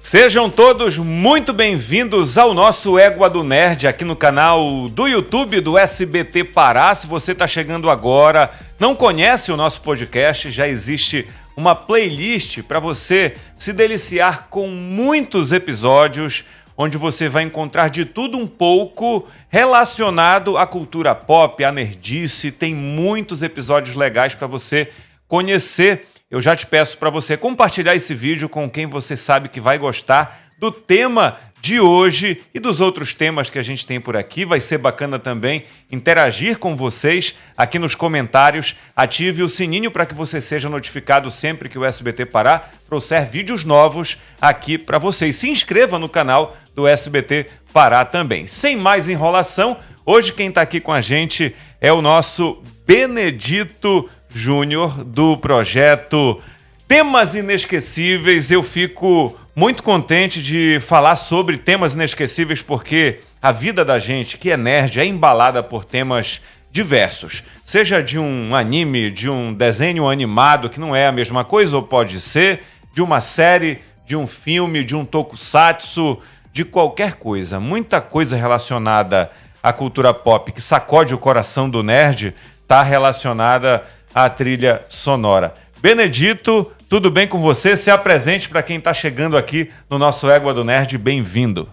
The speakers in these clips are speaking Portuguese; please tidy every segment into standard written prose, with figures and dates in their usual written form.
Sejam todos muito bem-vindos ao nosso Égua do Nerd aqui no canal do YouTube do SBT Pará. Se você está chegando agora, não conhece o nosso podcast, já existe uma playlist para você se deliciar com muitos episódios, onde você vai encontrar de tudo um pouco relacionado à cultura pop, à nerdice. Tem muitos episódios legais para você conhecer. Eu já te peço para você compartilhar esse vídeo com quem você sabe que vai gostar do tema de hoje e dos outros temas que a gente tem por aqui. Vai ser bacana também interagir com vocês aqui nos comentários. Ative o sininho para que você seja notificado sempre que o SBT Pará trouxer vídeos novos aqui para vocês. Se inscreva no canal do SBT Pará também. Sem mais enrolação, hoje quem está aqui com a gente é o nosso Benedito Júnior, do projeto Temas Inesquecíveis. Eu fico muito contente de falar sobre temas inesquecíveis porque a vida da gente, que é nerd, é embalada por temas diversos. Seja de um anime, de um desenho animado, que não é a mesma coisa, ou pode ser, de uma série, de um filme, de um tokusatsu, de qualquer coisa. Muita coisa relacionada à cultura pop que sacode o coração do nerd está relacionada à trilha sonora. Benedito, tudo bem com você? Se apresente para quem está chegando aqui no nosso Égua do Nerd. Bem-vindo.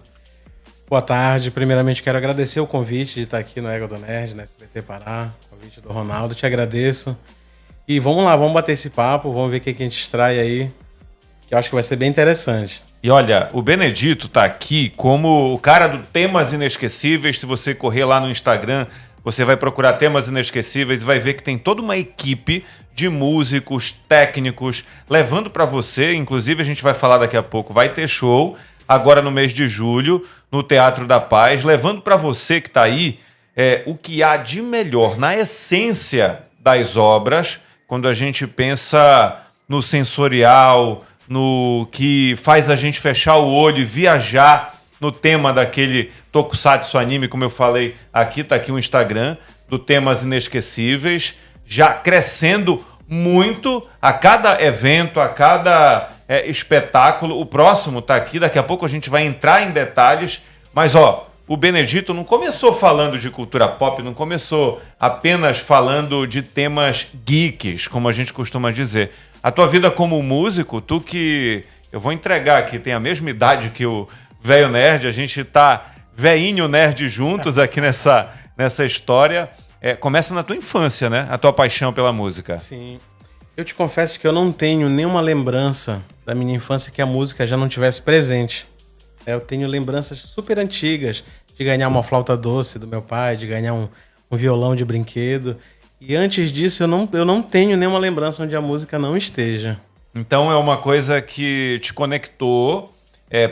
Boa tarde. Primeiramente, quero agradecer o convite de estar aqui no Égua do Nerd, na SBT Pará. Convite do Ronaldo. Te agradeço. E vamos lá, vamos bater esse papo, vamos ver o que a gente extrai aí, que eu acho que vai ser bem interessante. E olha, o Benedito está aqui como o cara do Temas Inesquecíveis. Se você correr lá no Instagram, você vai procurar Temas Inesquecíveis e vai ver que tem toda uma equipe de músicos, técnicos, levando para você. Inclusive, a gente vai falar daqui a pouco, vai ter show agora no mês de julho, no Teatro da Paz, levando para você que está aí o que há de melhor na essência das obras, quando a gente pensa no sensorial, no que faz a gente fechar o olho e viajar no tema daquele tokusatsu anime, como eu falei aqui, tá aqui o Instagram do Temas Inesquecíveis, já crescendo muito a cada evento, a cada espetáculo. O próximo tá aqui, daqui a pouco a gente vai entrar em detalhes, mas o Benedito não começou falando de cultura pop, não começou apenas falando de temas geeks, como a gente costuma dizer. A tua vida como músico, tu que eu vou entregar aqui, tem a mesma idade que o Velho Nerd, a gente tá veinho nerd juntos aqui nessa história. Começa na tua infância, né? A tua paixão pela música. Sim. Eu te confesso que eu não tenho nenhuma lembrança da minha infância que a música já não tivesse presente. Eu tenho lembranças super antigas de ganhar uma flauta doce do meu pai, de ganhar um violão de brinquedo. E antes disso eu não tenho nenhuma lembrança onde a música não esteja. Então é uma coisa que te conectou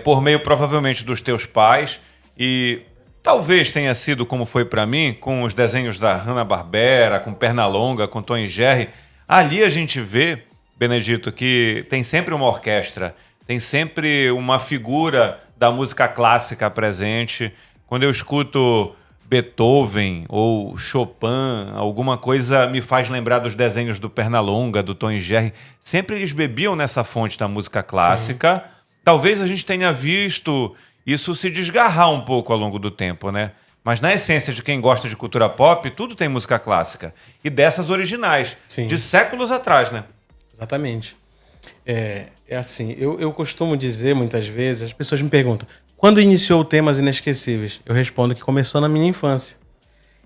por meio provavelmente dos teus pais e talvez tenha sido como foi para mim, com os desenhos da Hanna-Barbera, com Pernalonga, com Tom e Jerry. Ali a gente vê, Benedito, que tem sempre uma orquestra, tem sempre uma figura da música clássica presente. Quando eu escuto Beethoven ou Chopin, alguma coisa me faz lembrar dos desenhos do Pernalonga, do Tom e Jerry. Sempre eles bebiam nessa fonte da música clássica. Sim. Talvez a gente tenha visto isso se desgarrar um pouco ao longo do tempo, né? Mas na essência de quem gosta de cultura pop, tudo tem música clássica. E dessas originais, sim, de séculos atrás, né? Exatamente. É assim, eu costumo dizer muitas vezes, as pessoas me perguntam, quando iniciou Temas Inesquecíveis? Eu respondo que começou na minha infância.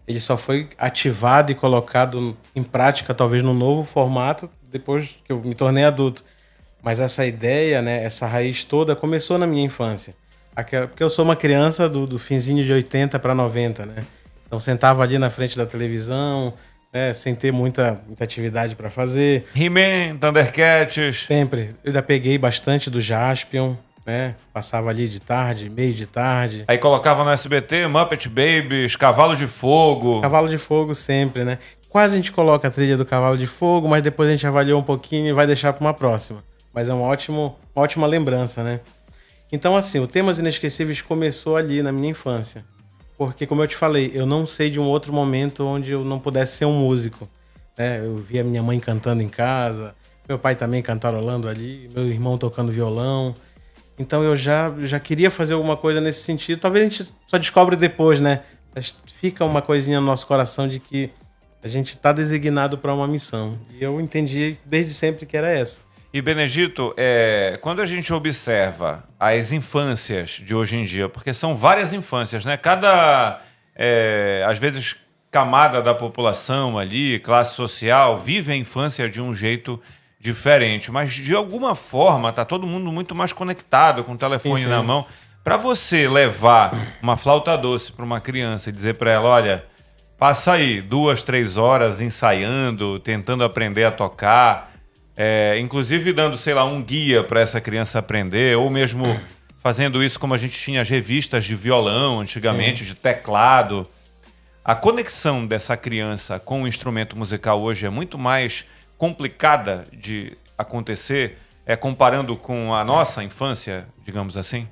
Ele só foi ativado e colocado em prática, talvez num novo formato, depois que eu me tornei adulto. Mas essa ideia, né, essa raiz toda começou na minha infância. Porque eu sou uma criança do finzinho de 80 para 90, né? Então sentava ali na frente da televisão, né, sem ter muita atividade para fazer. He-Man, Thundercats. Sempre. Eu já peguei bastante do Jaspion, né? Passava ali de tarde, meio de tarde. Aí colocava no SBT, Muppet Babies, Cavalo de Fogo. Cavalo de Fogo sempre, né? Quase a gente coloca a trilha do Cavalo de Fogo, mas depois a gente avaliou um pouquinho e vai deixar para uma próxima. Mas é uma ótima lembrança, né? Então, assim, o Temas Inesquecíveis começou ali na minha infância. Porque, como eu te falei, eu não sei de um outro momento onde eu não pudesse ser um músico, né? Eu via minha mãe cantando em casa, meu pai também cantarolando ali, meu irmão tocando violão. Então eu já queria fazer alguma coisa nesse sentido. Talvez a gente só descobre depois, né? Mas fica uma coisinha no nosso coração de que a gente está designado para uma missão. E eu entendi desde sempre que era essa. E Benedito, quando a gente observa as infâncias de hoje em dia, porque são várias infâncias, né? Cada, às vezes, camada da população ali, classe social, vive a infância de um jeito diferente. Mas, de alguma forma, tá todo mundo muito mais conectado, com o telefone Sim. na mão. Para você levar uma flauta doce para uma criança e dizer para ela, olha, passa aí 2, 3 horas ensaiando, tentando aprender a tocar, inclusive dando, sei lá, um guia para essa criança aprender, ou mesmo fazendo isso como a gente tinha as revistas de violão antigamente, de teclado. A conexão dessa criança com o instrumento musical hoje é muito mais complicada de acontecer, comparando com a nossa infância, digamos assim?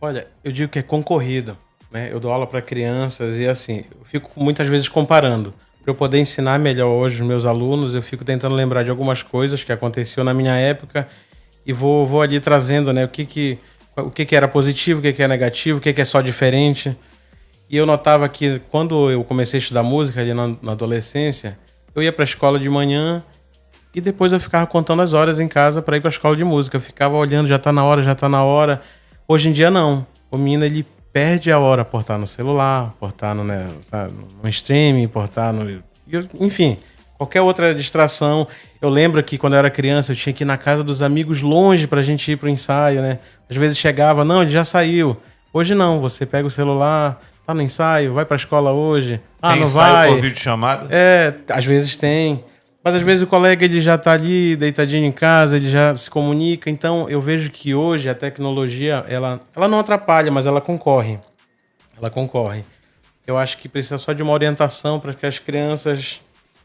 Olha, eu digo que é concorrido, né? Eu dou aula para crianças e assim, eu fico muitas vezes comparando. Para eu poder ensinar melhor hoje os meus alunos, eu fico tentando lembrar de algumas coisas que aconteceu na minha época e vou ali trazendo, né, o que era positivo, o que é negativo, o que é só diferente. E eu notava que quando eu comecei a estudar música ali na adolescência, eu ia para a escola de manhã e depois eu ficava contando as horas em casa para ir para a escola de música. Eu ficava olhando, já tá na hora. Hoje em dia não. O menino, ele perde a hora por estar no celular, por estar no streaming, por estar no... Enfim, qualquer outra distração. Eu lembro que quando eu era criança eu tinha que ir na casa dos amigos longe pra gente ir pro ensaio, né? Às vezes chegava, não, ele já saiu. Hoje não, você pega o celular, tá no ensaio, vai pra escola hoje. Ah, tem não ensaio vai. por videochamada? Às vezes tem. Mas às vezes o colega ele já tá ali, deitadinho em casa, ele já se comunica. Então eu vejo que hoje a tecnologia, ela não atrapalha, mas ela concorre. Ela concorre. Eu acho que precisa só de uma orientação para que as crianças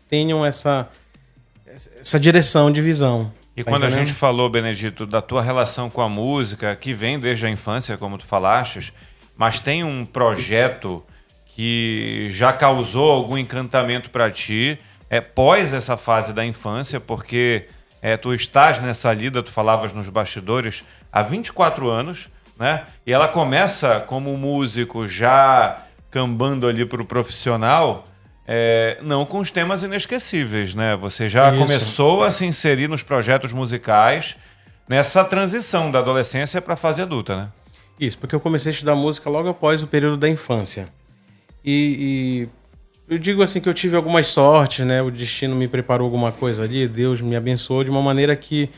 tenham essa direção de visão. E tá quando entendendo? a gente falou, Benedito, da tua relação com a música, que vem desde a infância, como tu falaste, mas tem um projeto que já causou algum encantamento para ti, pós essa fase da infância, porque tu estás nessa lida, tu falavas nos bastidores, há 24 anos, né? E ela começa como músico já cambando ali para o profissional, não com os temas inesquecíveis, né? Você já Isso. começou a se inserir nos projetos musicais nessa transição da adolescência para a fase adulta, né? Isso, porque eu comecei a estudar música logo após o período da infância. E eu digo assim que eu tive algumas sortes, né? O destino me preparou alguma coisa ali, Deus me abençoou de uma maneira que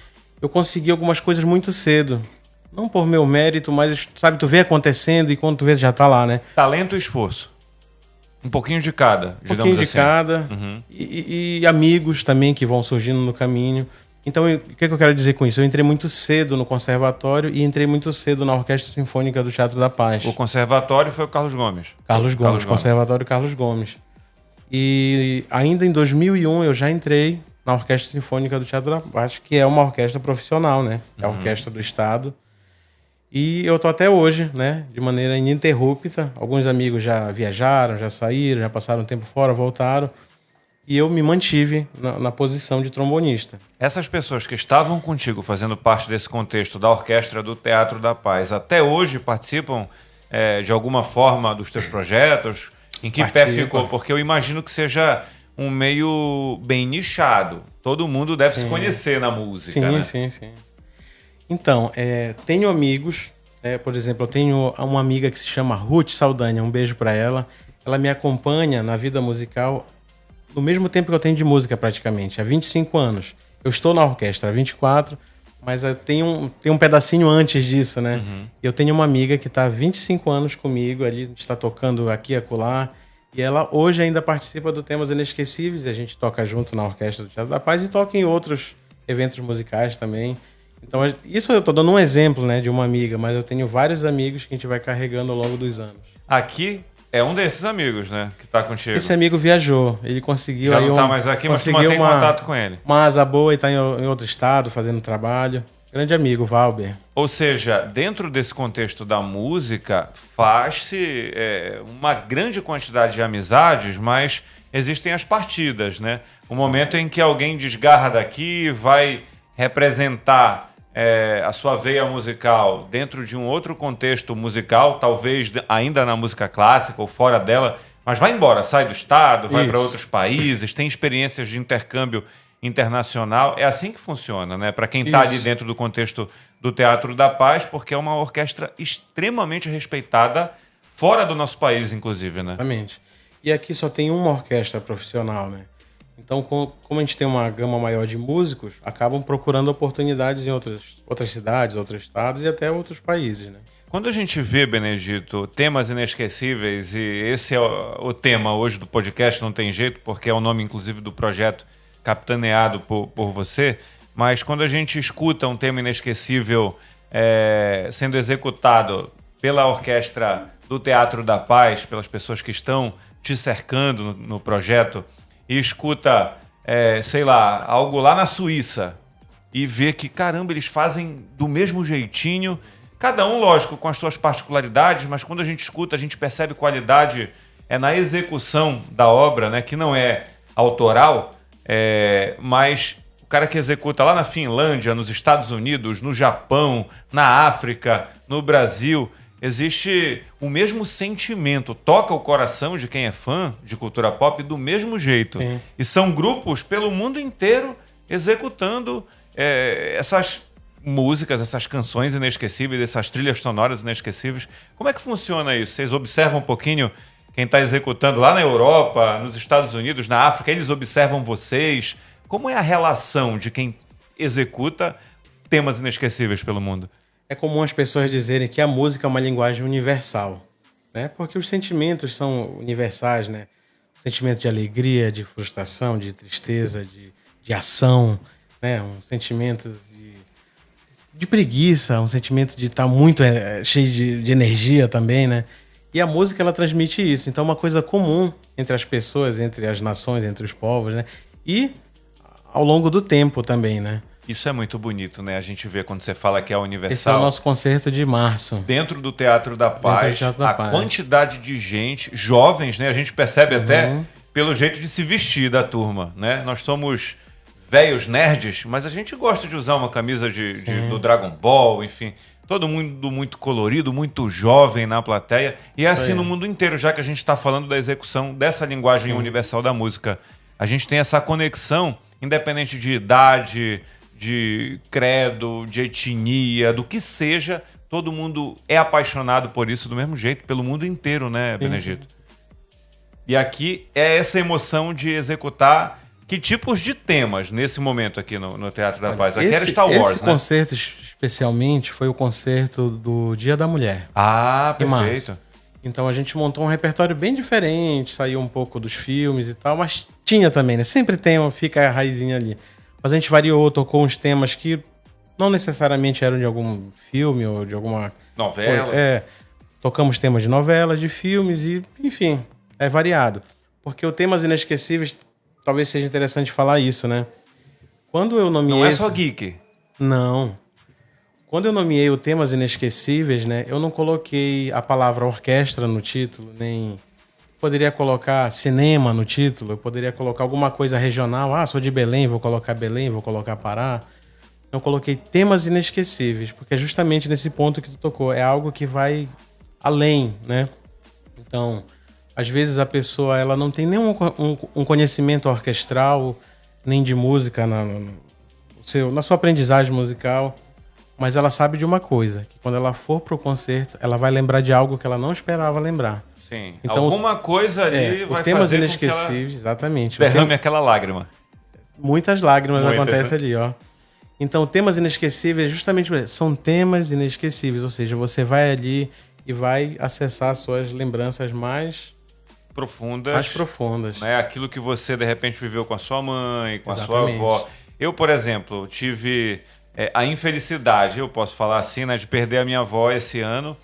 eu consegui algumas coisas muito cedo. Não por meu mérito, mas, sabe, tu vê acontecendo e quando tu vê já tá lá, né? Talento e esforço. Um pouquinho de cada, Um digamos pouquinho de assim. cada. Uhum. E amigos também que vão surgindo no caminho. Então, o que eu quero dizer com isso? Eu entrei muito cedo no conservatório e entrei muito cedo na Orquestra Sinfônica do Teatro da Paz. O conservatório foi o Carlos Gomes. Carlos Gomes, Conservatório Carlos Gomes. E ainda em 2001 eu já entrei na Orquestra Sinfônica do Teatro da Paz, que é uma orquestra profissional, né? É a orquestra do Estado. E eu tô até hoje, né? De maneira ininterrupta. Alguns amigos já viajaram, já saíram, já passaram um tempo fora, voltaram. E eu me mantive na posição de trombonista. Essas pessoas que estavam contigo fazendo parte desse contexto da Orquestra do Teatro da Paz, até hoje participam de alguma forma dos teus projetos? Em que pé ficou? Porque eu imagino que seja um meio bem nichado. Todo mundo deve se conhecer na música, né? Sim. Então, tenho amigos, por exemplo, eu tenho uma amiga que se chama Ruth Saldanha, um beijo pra ela. Ela me acompanha na vida musical no mesmo tempo que eu tenho de música praticamente, há 25 anos. Eu estou na orquestra há 24, mas eu tenho um pedacinho antes disso, né? Uhum. Eu tenho uma amiga que está há 25 anos comigo, ali a gente está tocando aqui e acolá, e ela hoje ainda participa do Temas Inesquecíveis, e a gente toca junto na Orquestra do Teatro da Paz e toca em outros eventos musicais também. Então, isso eu estou dando um exemplo, né, de uma amiga, mas eu tenho vários amigos que a gente vai carregando ao longo dos anos. Aqui é um desses amigos, né, que tá contigo. Esse amigo viajou, ele conseguiu... Já não tá mais aqui, mas tu mantém contato com ele. Uma asa boa e tá em outro estado, fazendo trabalho. Grande amigo, Valber. Ou seja, dentro desse contexto da música, faz-se uma grande quantidade de amizades, mas existem as partidas, né? O momento em que alguém desgarra daqui, vai representar a sua veia musical dentro de um outro contexto musical, talvez ainda na música clássica ou fora dela, mas vai embora, sai do estado, vai para outros países, tem experiências de intercâmbio internacional. É assim que funciona, né? Para quem está ali dentro do contexto do Teatro da Paz, porque é uma orquestra extremamente respeitada fora do nosso país, inclusive, né? Exatamente. E aqui só tem uma orquestra profissional, né? Então, como a gente tem uma gama maior de músicos, acabam procurando oportunidades em outras cidades, outros estados e até outros países, né? Quando a gente vê, Benedito, temas inesquecíveis, e esse é o tema hoje do podcast, não tem jeito, porque é o nome, inclusive, do projeto capitaneado por você, mas quando a gente escuta um tema inesquecível sendo executado pela orquestra do Teatro da Paz, pelas pessoas que estão te cercando no projeto, e escuta, sei lá, algo lá na Suíça, e vê que, caramba, eles fazem do mesmo jeitinho, cada um, lógico, com as suas particularidades, mas quando a gente escuta, a gente percebe qualidade na execução da obra, né, que não é autoral, mas o cara que executa lá na Finlândia, nos Estados Unidos, no Japão, na África, no Brasil, existe o mesmo sentimento, toca o coração de quem é fã de cultura pop do mesmo jeito. Sim. E são grupos pelo mundo inteiro executando essas músicas, essas canções inesquecíveis, essas trilhas sonoras inesquecíveis. Como é que funciona isso? Vocês observam um pouquinho quem está executando lá na Europa, nos Estados Unidos, na África, eles observam vocês? Como é a relação de quem executa temas inesquecíveis pelo mundo? É comum as pessoas dizerem que a música é uma linguagem universal, né? Porque os sentimentos são universais, né? O sentimento de alegria, de frustração, de tristeza, de ação, né? Um sentimento de preguiça, um sentimento de estar muito cheio de energia também, né? E a música, ela transmite isso. Então, é uma coisa comum entre as pessoas, entre as nações, entre os povos, né? E ao longo do tempo também, né? Isso é muito bonito, né? A gente vê quando você fala que é universal. Esse é o nosso concerto de março. Dentro do Teatro da Paz, quantidade de gente, jovens, né? A gente percebe até pelo jeito de se vestir da turma, né? Nós somos velhos nerds, mas a gente gosta de usar uma camisa do Dragon Ball, enfim. Todo mundo muito colorido, muito jovem na plateia. E é assim no mundo inteiro, já que a gente está falando da execução dessa linguagem universal da música. A gente tem essa conexão, independente de idade, de credo, de etnia, do que seja, todo mundo é apaixonado por isso do mesmo jeito, pelo mundo inteiro, né, Benedito? E aqui é essa emoção de executar que tipos de temas nesse momento aqui no Teatro da Paz? Aqui era Star Wars, esse concerto especialmente foi o concerto do Dia da Mulher. Ah, perfeito. Então a gente montou um repertório bem diferente, saiu um pouco dos filmes e tal, mas tinha também, né? Sempre fica a raizinha ali. Mas a gente variou, tocou uns temas que não necessariamente eram de algum filme ou de alguma... novela. Tocamos temas de novela, de filmes e, enfim, é variado. Porque o Temas Inesquecíveis, talvez seja interessante falar isso, né? Quando eu nomeei... Não é só geek. Não. Quando eu nomeei o Temas Inesquecíveis, né? Eu não coloquei a palavra orquestra no título, nem... Poderia colocar cinema no título, eu poderia colocar alguma coisa regional. Ah, sou de Belém, vou colocar Belém, vou colocar Pará. Eu coloquei Temas Inesquecíveis, porque é justamente nesse ponto que tu tocou. É algo que vai além, né? Então, às vezes a pessoa ela não tem nenhum um conhecimento orquestral, nem de música na sua aprendizagem musical, mas ela sabe de uma coisa, que quando ela for pro concerto, ela vai lembrar de algo que ela não esperava lembrar. Sim. Então, alguma coisa ali vai Temas fazer Inesquecíveis, com que ela exatamente. derrame aquela lágrima. Muitas lágrimas acontecem ali, ó. Então, Temas Inesquecíveis, justamente, são temas inesquecíveis, ou seja, você vai ali e vai acessar suas lembranças mais profundas. Né? Aquilo que você, de repente, viveu com a sua mãe, com a sua avó. Eu, por exemplo, tive a infelicidade, eu posso falar assim, né, de perder a minha avó esse ano.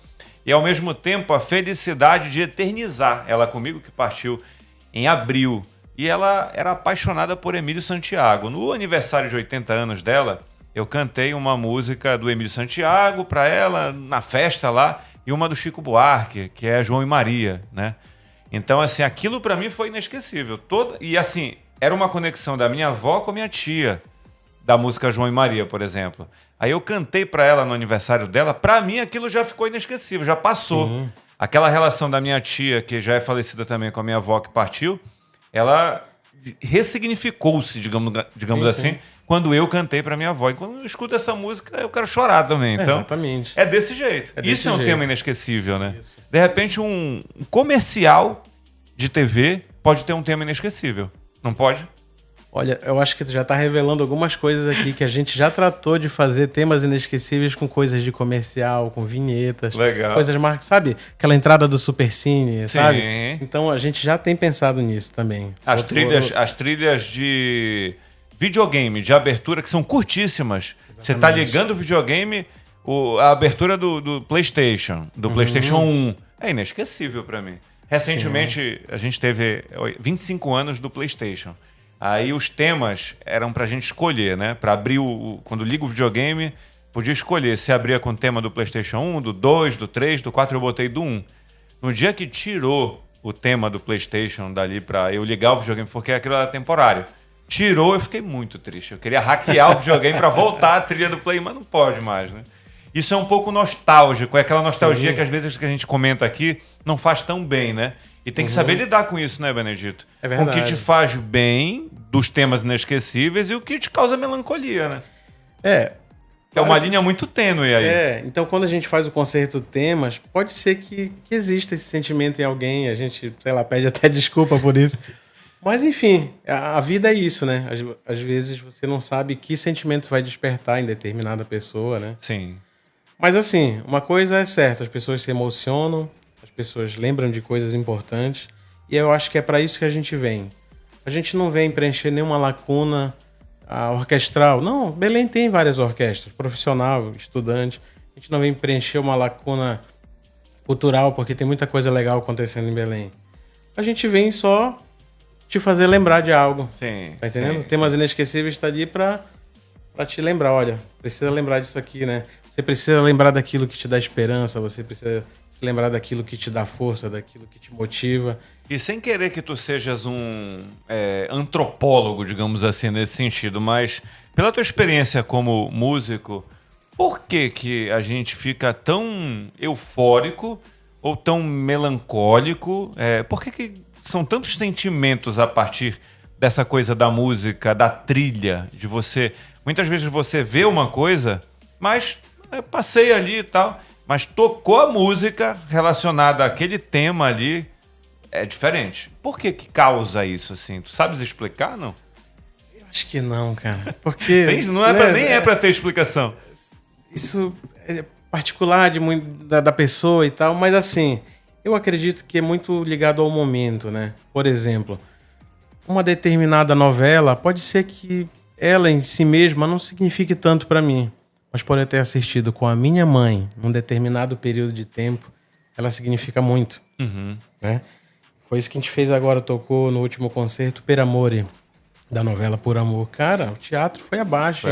E, ao mesmo tempo, a felicidade de eternizar ela comigo, que partiu em abril. E ela era apaixonada por Emílio Santiago. No aniversário de 80 anos dela, eu cantei uma música do Emílio Santiago para ela, na festa lá, e uma do Chico Buarque, que é João e Maria, né? Então, assim, aquilo para mim foi inesquecível. E, assim, era uma conexão da minha avó com a minha tia. da música João e Maria, por exemplo. Aí eu cantei pra ela no aniversário dela, pra mim aquilo já ficou inesquecível, já passou. Sim. Aquela relação da minha tia, que já é falecida também com a minha avó que partiu, ela ressignificou-se, digamos assim, sim. quando eu cantei pra minha avó. E quando eu escuto essa música, eu quero chorar também. Então, Exatamente. é desse jeito. É desse Isso é um jeito. tema inesquecível, né? Isso. De repente, um comercial de TV pode ter um tema inesquecível. Não pode? Olha, eu acho que tu já tá revelando algumas coisas aqui que a gente já tratou de fazer temas inesquecíveis com coisas de comercial, com vinhetas. Legal. Coisas marcas, sabe? Aquela entrada do Supercine, Sim. sabe? Então a gente já tem pensado nisso também. As trilhas de videogame, de abertura, que são curtíssimas. Exatamente. Você tá ligando o videogame, a abertura do PlayStation, do PlayStation 1. É inesquecível pra mim. Recentemente, a gente teve 25 anos do PlayStation. Aí os temas eram pra gente escolher, né? Pra abrir quando liga o videogame, podia escolher se abria com o tema do PlayStation 1, do 2, do 3, do 4, eu botei do 1. No dia que tirou o tema do PlayStation dali pra eu ligar o videogame, porque aquilo era temporário. Tirou, eu fiquei muito triste. Eu queria hackear o videogame pra voltar a trilha do Play, mas não pode mais, né? Isso é um pouco nostálgico, é aquela nostalgia Sim. que às vezes que a gente comenta aqui não faz tão bem, né? E tem que saber lidar com isso, né, Benedito? É verdade. Com o que te faz bem, dos temas inesquecíveis, e o que te causa melancolia, né? É uma linha muito tênue aí. Então quando a gente faz o concerto temas, pode ser que exista esse sentimento em alguém, a gente, sei lá, pede até desculpa por isso. Mas enfim, a vida é isso, né? Às vezes você não sabe que sentimento vai despertar em determinada pessoa, né? Sim. Mas assim, uma coisa é certa, as pessoas se emocionam, as pessoas lembram de coisas importantes, e eu acho que é para isso que a gente vem. A gente não vem preencher nenhuma lacuna orquestral. Não, Belém tem várias orquestras, profissional, estudante. A gente não vem preencher uma lacuna cultural, porque tem muita coisa legal acontecendo em Belém. A gente vem só te fazer lembrar de algo. Sim. Tá entendendo? Sim, Temas Inesquecíveis está ali pra te lembrar. Olha, precisa lembrar disso aqui, né? Você precisa lembrar daquilo que te dá esperança, você precisa se lembrar daquilo que te dá força, daquilo que te motiva. E sem querer que tu sejas um antropólogo, digamos assim, nesse sentido, mas pela tua experiência como músico, por que a gente fica tão eufórico ou tão melancólico? Por que são tantos sentimentos a partir dessa coisa da música, da trilha, de você... Muitas vezes você vê uma coisa, mas passei ali e tal, mas tocou a música relacionada àquele tema ali, é diferente. Por que causa isso, assim? Tu sabes explicar, não? Eu acho que não, cara. Porque... nem é pra ter explicação. Isso é particular da pessoa e tal, mas assim, eu acredito que é muito ligado ao momento, né? Por exemplo, uma determinada novela, pode ser que ela em si mesma não signifique tanto pra mim, mas por eu ter assistido com a minha mãe num determinado período de tempo, ela significa muito, né? Foi isso que a gente fez agora, tocou no último concerto Per Amore, da novela Por Amor. Cara, o teatro foi abaixo.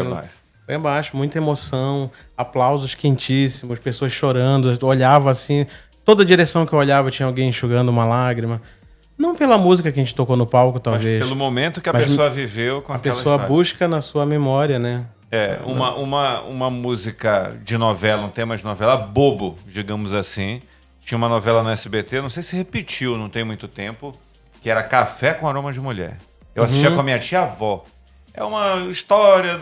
Foi abaixo, muita emoção, aplausos quentíssimos, pessoas chorando, eu olhava assim, toda direção que eu olhava tinha alguém enxugando uma lágrima. Não pela música que a gente tocou no palco, talvez. Mas pelo momento que a pessoa viveu com aquela pessoa história. Busca na sua memória, né? Uma música de novela, um tema de novela bobo, digamos assim. Tinha uma novela no SBT, não sei se repetiu, não tem muito tempo, que era Café com Aroma de Mulher. Eu assistia com a minha tia-avó. É uma história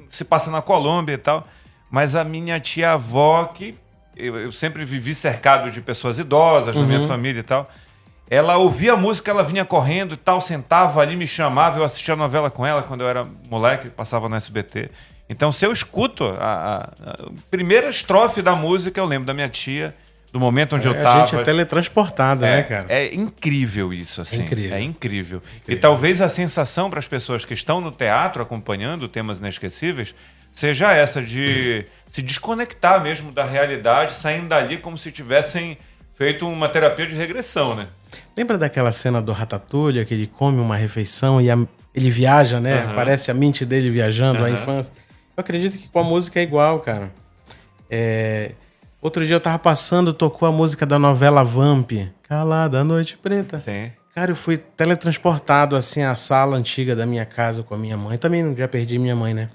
se passa na Colômbia e tal, mas a minha tia-avó, que eu sempre vivi cercado de pessoas idosas na minha família e tal, ela ouvia a música, ela vinha correndo e tal, sentava ali, me chamava, eu assistia a novela com ela quando eu era moleque, passava no SBT. Então, se eu escuto a primeira estrofe da música, eu lembro da minha tia, do momento onde eu tava. A gente é teletransportado, né, cara? É incrível isso, assim. É incrível. E talvez a sensação para as pessoas que estão no teatro acompanhando temas inesquecíveis seja essa de se desconectar mesmo da realidade, saindo dali como se tivessem feito uma terapia de regressão, né? Lembra daquela cena do Ratatouille, que ele come uma refeição e ele viaja, né? Parece a mente dele viajando à infância. Eu acredito que com a música é igual, cara. Outro dia eu tava passando, tocou a música da novela Vamp, Calada, Noite Preta. Sim. Cara, eu fui teletransportado, assim, à sala antiga da minha casa com a minha mãe. Também já perdi minha mãe, né?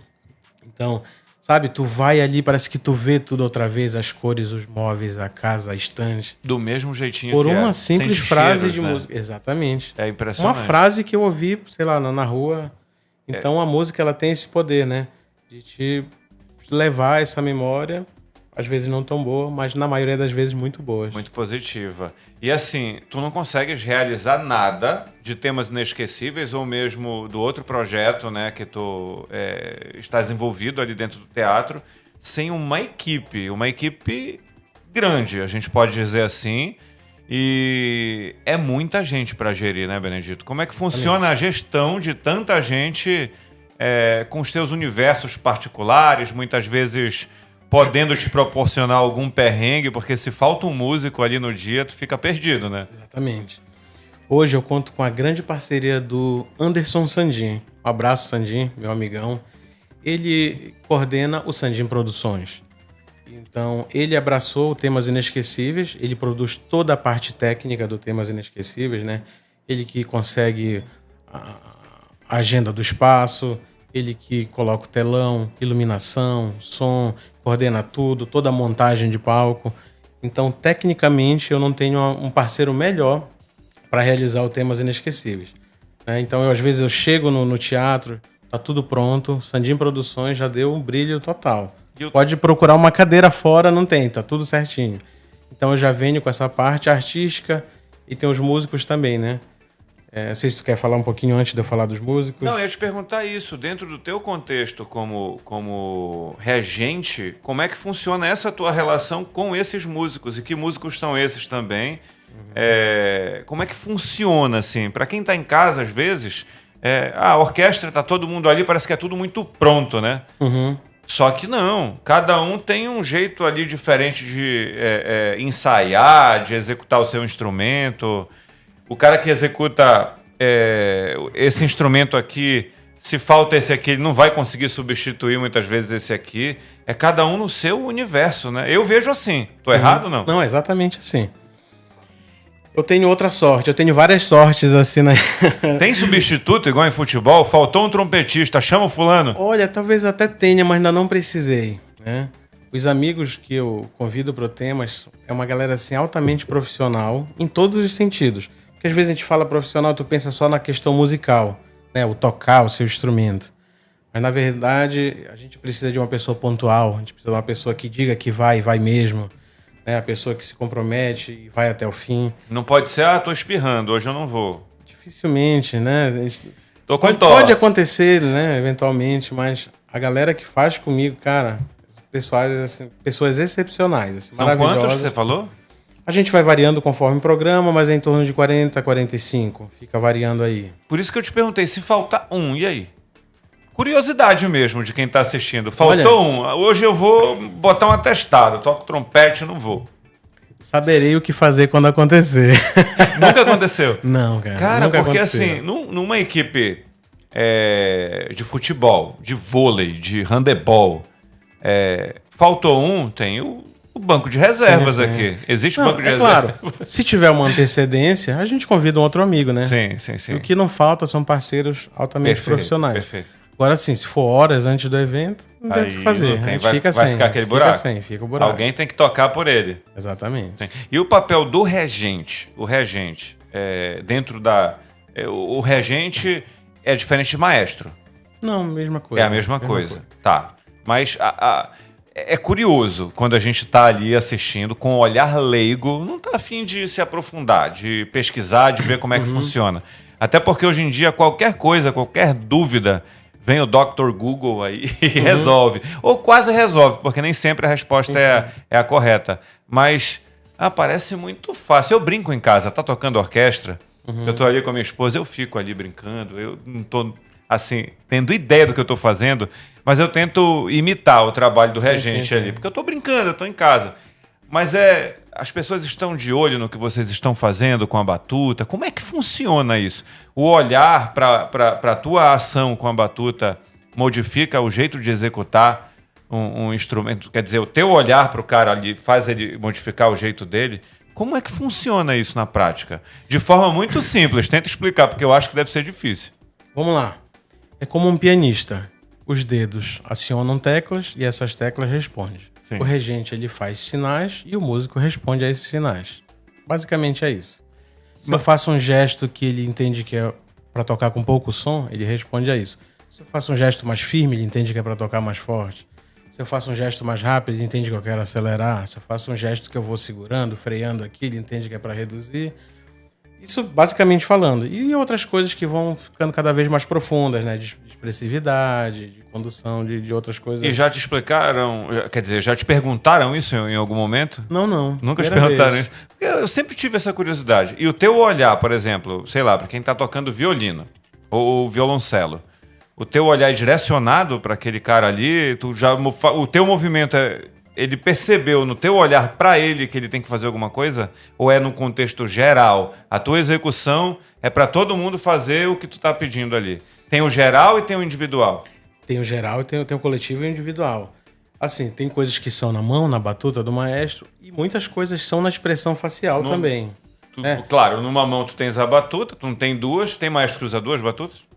Então, sabe, tu vai ali, parece que tu vê tudo outra vez, as cores, os móveis, a casa, a estante. Do mesmo jeitinho Por que uma era. simples Sente frase cheiros, de né? música. Exatamente. É impressionante. Uma frase que eu ouvi, sei lá, na rua. Então a música, ela tem esse poder, né? De te levar essa memória, às vezes não tão boa, mas na maioria das vezes muito boas. Muito positiva. E assim, tu não consegues realizar nada de temas inesquecíveis ou mesmo do outro projeto, né, que tu estás envolvido ali dentro do teatro, sem uma equipe grande, a gente pode dizer assim. E é muita gente para gerir, né, Benedito? Como é que funciona a gestão de tanta gente com os seus universos particulares, muitas vezes podendo te proporcionar algum perrengue, porque se falta um músico ali no dia, tu fica perdido, né? Exatamente. Hoje eu conto com a grande parceria do Anderson Sandim. Um abraço, Sandim, meu amigão. Ele coordena o Sandim Produções. Então, ele abraçou o Temas Inesquecíveis, ele produz toda a parte técnica do Temas Inesquecíveis, né? Ele que consegue a agenda do espaço, ele que coloca o telão, iluminação, som, coordena tudo, toda a montagem de palco. Então, tecnicamente, eu não tenho um parceiro melhor para realizar o Temas Inesquecíveis, né? Então, às vezes, eu chego no teatro, tá tudo pronto, Sandim Produções já deu um brilho total. Pode procurar uma cadeira fora, não tem, tá tudo certinho. Então, eu já venho com essa parte artística e tem os músicos também, né? Não sei se tu quer falar um pouquinho antes de eu falar dos músicos. Não, eu ia te perguntar isso. Dentro do teu contexto como regente, como é que funciona essa tua relação com esses músicos? E que músicos são esses também? Como é que funciona, assim? Para quem está em casa, às vezes, a orquestra tá todo mundo ali, parece que é tudo muito pronto, né? Uhum. Só que não. Cada um tem um jeito ali diferente de ensaiar, de executar o seu instrumento. O cara que executa esse instrumento aqui, se falta esse aqui, ele não vai conseguir substituir muitas vezes esse aqui. É cada um no seu universo, né? Eu vejo assim. Tô errado ou não? Não, é exatamente assim. Eu tenho outra sorte, eu tenho várias sortes assim, né? Tem substituto igual em futebol? Faltou um trompetista, chama o fulano. Olha, talvez até tenha, mas ainda não precisei, né? Os amigos que eu convido para o Temas é uma galera assim altamente profissional em todos os sentidos. Porque às vezes a gente fala profissional, tu pensa só na questão musical, né? O tocar o seu instrumento. Mas na verdade, a gente precisa de uma pessoa pontual, a gente precisa de uma pessoa que diga que vai mesmo, né? A pessoa que se compromete e vai até o fim. Não pode ser, tô espirrando, hoje eu não vou. Dificilmente, né? Tô com Pode tosse. acontecer, né? Eventualmente, mas a galera que faz comigo, cara, pessoas excepcionais, assim, São maravilhosas. quantos que você falou? A gente vai variando conforme o programa, mas é em torno de 40, 45. Fica variando aí. Por isso que eu te perguntei, se falta um, e aí? Curiosidade mesmo de quem tá assistindo. Faltou um, hoje eu vou botar um atestado, toco trompete, não vou. Saberei o que fazer quando acontecer. Nunca aconteceu? Não, cara. Cara, nunca porque aconteceu. assim, numa equipe de futebol, de vôlei, de handebol, faltou um, tem o banco de reservas Sim. aqui. Existe um Não, banco de é reservas? claro, se tiver uma antecedência, a gente convida um outro amigo, né? Sim. O que não falta são parceiros altamente profissionais. Perfeito. Agora, assim, se for horas antes do evento, não tem o que fazer. Não tem, A gente vai fica vai sem. ficar aquele buraco? Fica o buraco. Alguém tem que tocar por ele. Exatamente. Sim. E o papel do regente? O regente, dentro da... o regente é diferente de maestro. Não, mesma coisa. É a mesma coisa. Tá. Mas é curioso quando a gente tá ali assistindo com um olhar leigo, não tá afim de se aprofundar, de pesquisar, de ver como é que funciona. Até porque hoje em dia qualquer coisa, qualquer dúvida, vem o Dr. Google aí e resolve. Ou quase resolve, porque nem sempre a resposta é a correta. Mas parece muito fácil. Eu brinco em casa, tá tocando orquestra, eu tô ali com a minha esposa, eu fico ali brincando, eu não tô, assim, tendo ideia do que eu tô fazendo, mas eu tento imitar o trabalho do regente ali, porque eu tô brincando, eu tô em casa. Mas as pessoas estão de olho no que vocês estão fazendo com a batuta. Como é que funciona isso? O olhar para a tua ação com a batuta modifica o jeito de executar um instrumento? Quer dizer, o teu olhar para o cara ali faz ele modificar o jeito dele? Como é que funciona isso na prática? De forma muito simples, tenta explicar, porque eu acho que deve ser difícil. Vamos lá. É como um pianista. Os dedos acionam teclas e essas teclas respondem. Sim. O regente ele faz sinais e o músico responde a esses sinais. Basicamente é isso. Se eu faço um gesto que ele entende que é para tocar com pouco som, ele responde a isso. Se eu faço um gesto mais firme, ele entende que é para tocar mais forte. Se eu faço um gesto mais rápido, ele entende que eu quero acelerar. Se eu faço um gesto que eu vou segurando, freando aqui, ele entende que é para reduzir. Isso basicamente falando. E outras coisas que vão ficando cada vez mais profundas, né? De expressividade, de condução, de outras coisas. E já te explicaram, quer dizer, já te perguntaram isso em algum momento? Não. Nunca te perguntaram isso? Porque eu sempre tive essa curiosidade. E o teu olhar, por exemplo, sei lá, para quem tá tocando violino ou violoncelo, o teu olhar é direcionado para aquele cara ali, o teu movimento ele percebeu no teu olhar para ele que ele tem que fazer alguma coisa? Ou é no contexto geral? A tua execução é para todo mundo fazer o que tu tá pedindo ali? Tem o geral e tem o individual? Tem o geral e tem o coletivo e o individual. Assim, tem coisas que são na mão, na batuta do maestro, e muitas coisas são na expressão facial também. Claro, numa mão tu tens a batuta, tu não tem duas, tem maestro que usa duas batutas?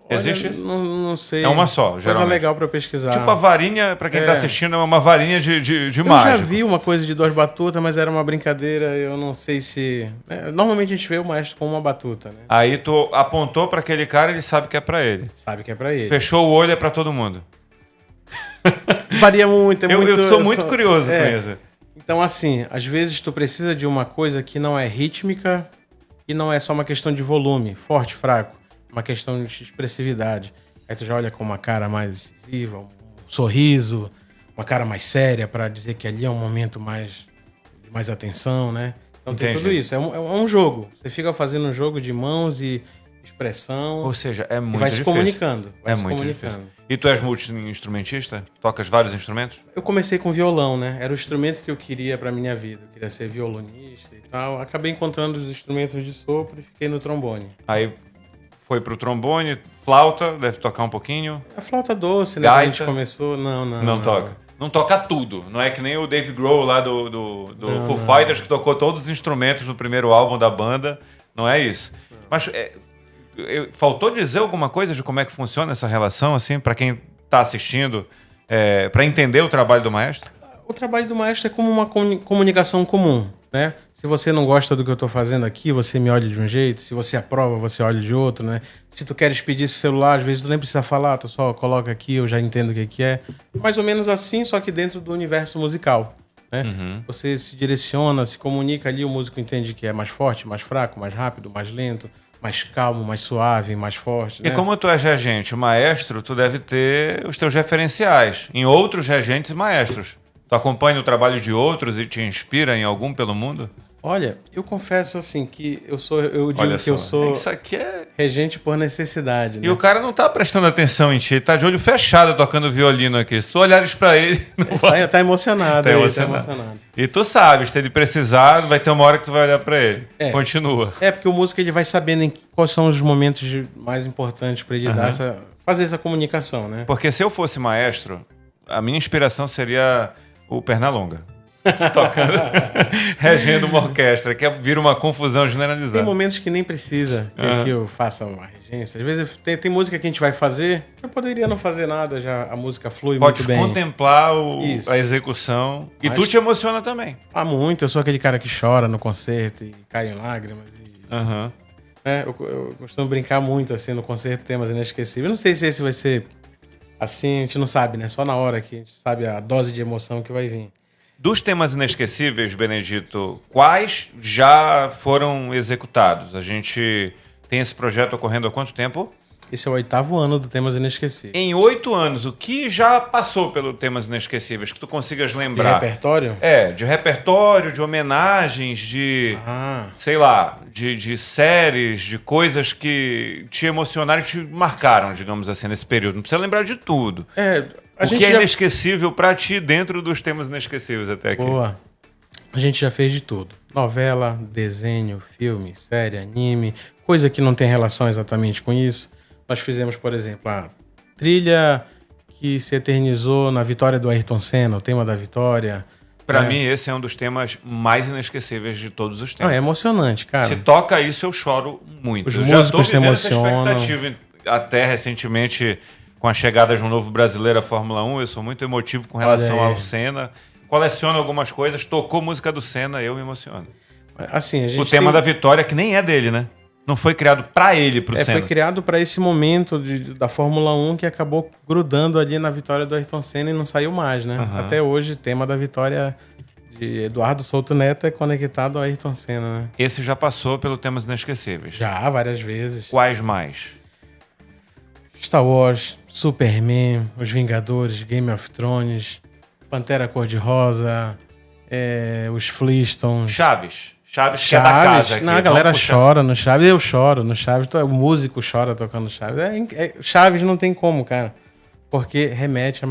Existe isso? Não sei. É uma só, geralmente. Coisa legal pra pesquisar. Tipo a varinha, pra quem tá assistindo, é uma varinha de eu mágico. Já vi uma coisa de 2 batutas, mas era uma brincadeira, eu não sei se... Normalmente a gente vê o maestro com uma batuta, né? Aí tu apontou pra aquele cara, ele sabe que é pra ele. Sabe que é pra ele. Fechou o olho, é pra todo mundo. Varia muito, eu sou muito curioso com isso. Então, assim, às vezes tu precisa de uma coisa que não é rítmica e não é só uma questão de volume, forte, fraco. Uma questão de expressividade. Aí tu já olha com uma cara mais incisiva, um sorriso, uma cara mais séria para dizer que ali é um momento de mais atenção, né? Então Entendi. Tem tudo isso. É um jogo. Você fica fazendo um jogo de mãos e expressão. Ou seja, é muito vai difícil. Se comunicando. É muito difícil. E tu és multi-instrumentista? Tocas vários instrumentos? Eu comecei com violão, né? Era o instrumento que eu queria para minha vida. Eu queria ser violonista e tal. Acabei encontrando os instrumentos de sopro e fiquei no trombone. Aí foi pro trombone, flauta, deve tocar um pouquinho. A flauta doce, né? Gaita. A gente começou... Não toca. Não toca tudo. Não é que nem o Dave Grohl lá do Foo Fighters, que tocou todos os instrumentos no primeiro álbum da banda. Não é isso. Mas faltou dizer alguma coisa de como é que funciona essa relação, assim, para quem tá assistindo, para entender o trabalho do maestro? O trabalho do maestro é como uma comunicação comum, né? Se você não gosta do que eu tô fazendo aqui, você me olha de um jeito. Se você aprova, você olha de outro, né? Se tu queres pedir esse celular, às vezes tu nem precisa falar, tu só coloca aqui, eu já entendo o que é. Mais ou menos assim, só que dentro do universo musical, né? Uhum. Você se direciona, se comunica ali, o músico entende que é mais forte, mais fraco, mais rápido, mais lento, mais calmo, mais suave, mais forte, né? E como tu és regente, o maestro, tu deve ter os teus referenciais em outros regentes e maestros. Tu acompanha o trabalho de outros e te inspira em algum pelo mundo? Olha, eu confesso assim que eu digo Olha que só, eu sou isso aqui é... regente por necessidade, né? E o cara não tá prestando atenção em ti, ele tá de olho fechado tocando violino aqui. Se tu olhares pra ele... Tá emocionado. Tá emocionado. E tu sabes, se ele precisar, vai ter uma hora que tu vai olhar pra ele. Continua. Porque o músico ele vai sabendo quais são os momentos mais importantes pra ele fazer essa comunicação, né? Porque se eu fosse maestro, a minha inspiração seria o Pernalonga. Tocando, regendo uma orquestra, que vira uma confusão generalizada. Tem momentos que nem precisa que eu faça uma regência. Às vezes tem música que a gente vai fazer que eu poderia não fazer nada, já a música flui muito bem. Pode contemplar a execução. E tu te emociona também. Muito. Eu sou aquele cara que chora no concerto e cai em lágrimas. Eu costumo brincar muito assim no concerto, temas inesquecíveis. Eu não sei se esse vai ser assim, a gente não sabe, né? Só na hora que a gente sabe a dose de emoção que vai vir. Dos temas inesquecíveis, Benedito, quais já foram executados? A gente tem esse projeto ocorrendo há quanto tempo? Esse é o 8º ano do Temas Inesquecíveis. Em 8 anos, o que já passou pelo Temas Inesquecíveis, que tu consigas lembrar? De repertório? De repertório, de homenagens, de, sei lá, de séries, de coisas que te emocionaram e te marcaram, digamos assim, nesse período. Não precisa lembrar de tudo. O que é inesquecível pra ti dentro dos Temas Inesquecíveis até aqui? Boa. A gente já fez de tudo. Novela, desenho, filme, série, anime, coisa que não tem relação exatamente com isso. Nós fizemos, por exemplo, a trilha que se eternizou na vitória do Ayrton Senna, o tema da vitória. Pra mim, esse é um dos temas mais inesquecíveis de todos os tempos. É emocionante, cara. Se toca isso, eu choro muito. Os Eu já tô músicos se vivendo essa emocionam. expectativa. Até recentemente, com a chegada de um novo brasileiro à Fórmula 1, eu sou muito emotivo com relação ao Senna. Coleciono algumas coisas, tocou música do Senna, eu me emociono. Assim, a gente o tema da vitória, que nem é dele, né? Não foi criado pra ele, pro Senna. Foi criado pra esse momento da Fórmula 1 que acabou grudando ali na vitória do Ayrton Senna e não saiu mais, né? Uhum. Até hoje, o tema da vitória de Eduardo Souto Neto é conectado ao Ayrton Senna, né? Esse já passou pelo Temas Inesquecíveis. Já, várias vezes. Quais mais? Star Wars, Superman, Os Vingadores, Game of Thrones, Pantera Cor-de-Rosa, os Flintstones. Chaves, que é da casa aqui. Não, a galera chora no Chaves, eu choro no Chaves, o músico chora tocando Chaves. Chaves não tem como, cara, porque remete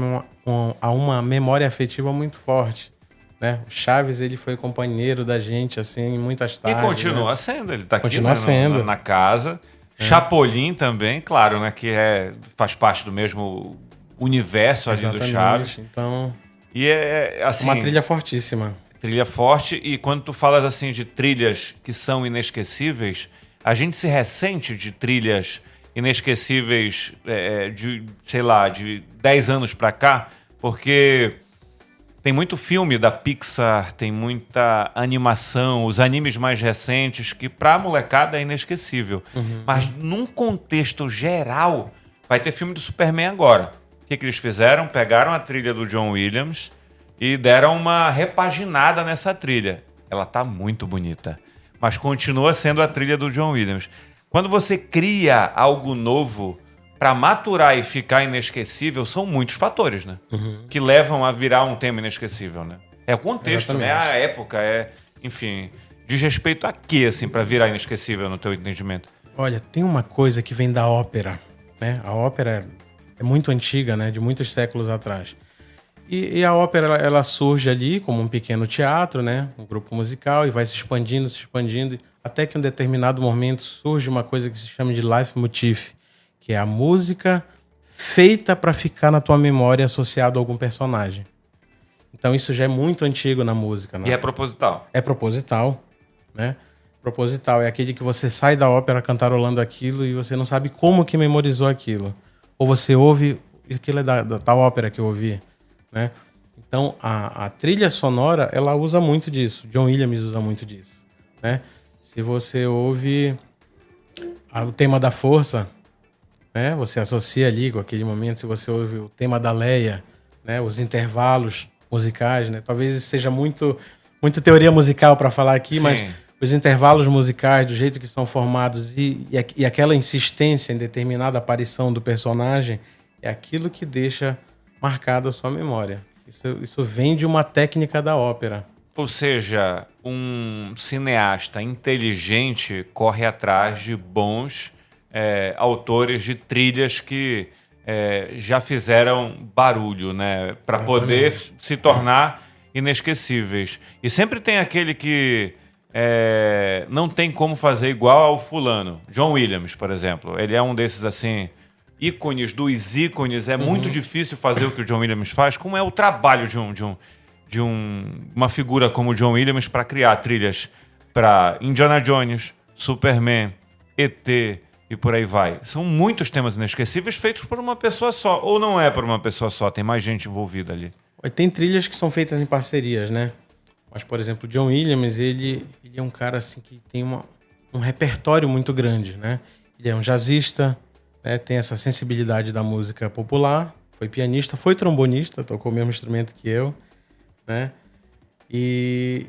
a uma memória afetiva muito forte, né? O Chaves, ele foi companheiro da gente, assim, em muitas tardes. E continua, né? sendo, ele tá aqui, Continua sendo. Na casa. Chapolin também, claro, né? Que faz parte do mesmo universo ali do Chaves. Então, e assim, uma trilha fortíssima. Trilha forte, e quando tu falas assim de trilhas que são inesquecíveis, a gente se ressente de trilhas inesquecíveis de, sei lá, de 10 anos pra cá, porque tem muito filme da Pixar, tem muita animação, os animes mais recentes, que pra molecada é inesquecível. Mas num contexto geral, vai ter filme do Superman agora. O que eles fizeram? Pegaram a trilha do John Williams e deram uma repaginada nessa trilha. Ela tá muito bonita, mas continua sendo a trilha do John Williams. Quando você cria algo novo, para maturar e ficar inesquecível, são muitos fatores, né? Que levam a virar um tema inesquecível, né? É o contexto, né? A época, enfim, diz respeito a quê, assim, para virar inesquecível no teu entendimento? Olha, tem uma coisa que vem da ópera, né? A ópera é muito antiga, né? De muitos séculos atrás. E a ópera, ela surge ali como um pequeno teatro, né? Um grupo musical, e vai se expandindo, até que em um determinado momento surge uma coisa que se chama de leitmotiv, que é a música feita para ficar na tua memória associado a algum personagem. Então isso já é muito antigo na música. Né? E é proposital. É proposital, né? Proposital é aquele que você sai da ópera cantarolando aquilo e você não sabe como que memorizou aquilo. Ou você ouve, aquilo é da tal ópera que eu ouvi. Né? Então, a trilha sonora, ela usa muito disso. John Williams usa muito disso. Né? Se você ouve o tema da força, né? Você associa ali com aquele momento. Se você ouve o tema da Leia, né? Os intervalos musicais, né? Talvez seja muito teoria musical para falar aqui, mas os intervalos musicais, do jeito que são formados e aquela insistência em determinada aparição do personagem, é aquilo que deixa marcada a sua memória. Isso vem de uma técnica da ópera. Ou seja, um cineasta inteligente corre atrás de bons autores de trilhas que já fizeram barulho, né? Para poder se tornar inesquecíveis. E sempre tem aquele que não tem como fazer igual ao fulano. John Williams, por exemplo. Ele é um desses, assim, ícones dos ícones. É muito difícil fazer o que o John Williams faz. Como é o trabalho de uma figura como o John Williams para criar trilhas para Indiana Jones, Superman, ET e por aí vai. São muitos temas inesquecíveis feitos por uma pessoa só. Ou não é por uma pessoa só, tem mais gente envolvida ali. Tem trilhas que são feitas em parcerias, né? Mas, por exemplo, o John Williams, ele é um cara assim, que tem um repertório muito grande, né? Ele é um jazzista, né? Tem essa sensibilidade da música popular, foi pianista, foi trombonista, tocou o mesmo instrumento que eu, né? E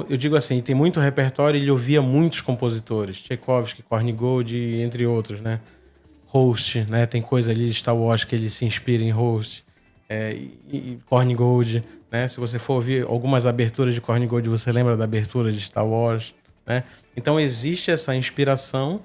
eu digo assim, tem muito repertório, ele ouvia muitos compositores, Tchaikovsky, Korngold, entre outros, né? Holst, né? Tem coisa ali de Star Wars que ele se inspira em Holst, e Korngold, né? Se você for ouvir algumas aberturas de Korngold, você lembra da abertura de Star Wars, né? Então existe essa inspiração,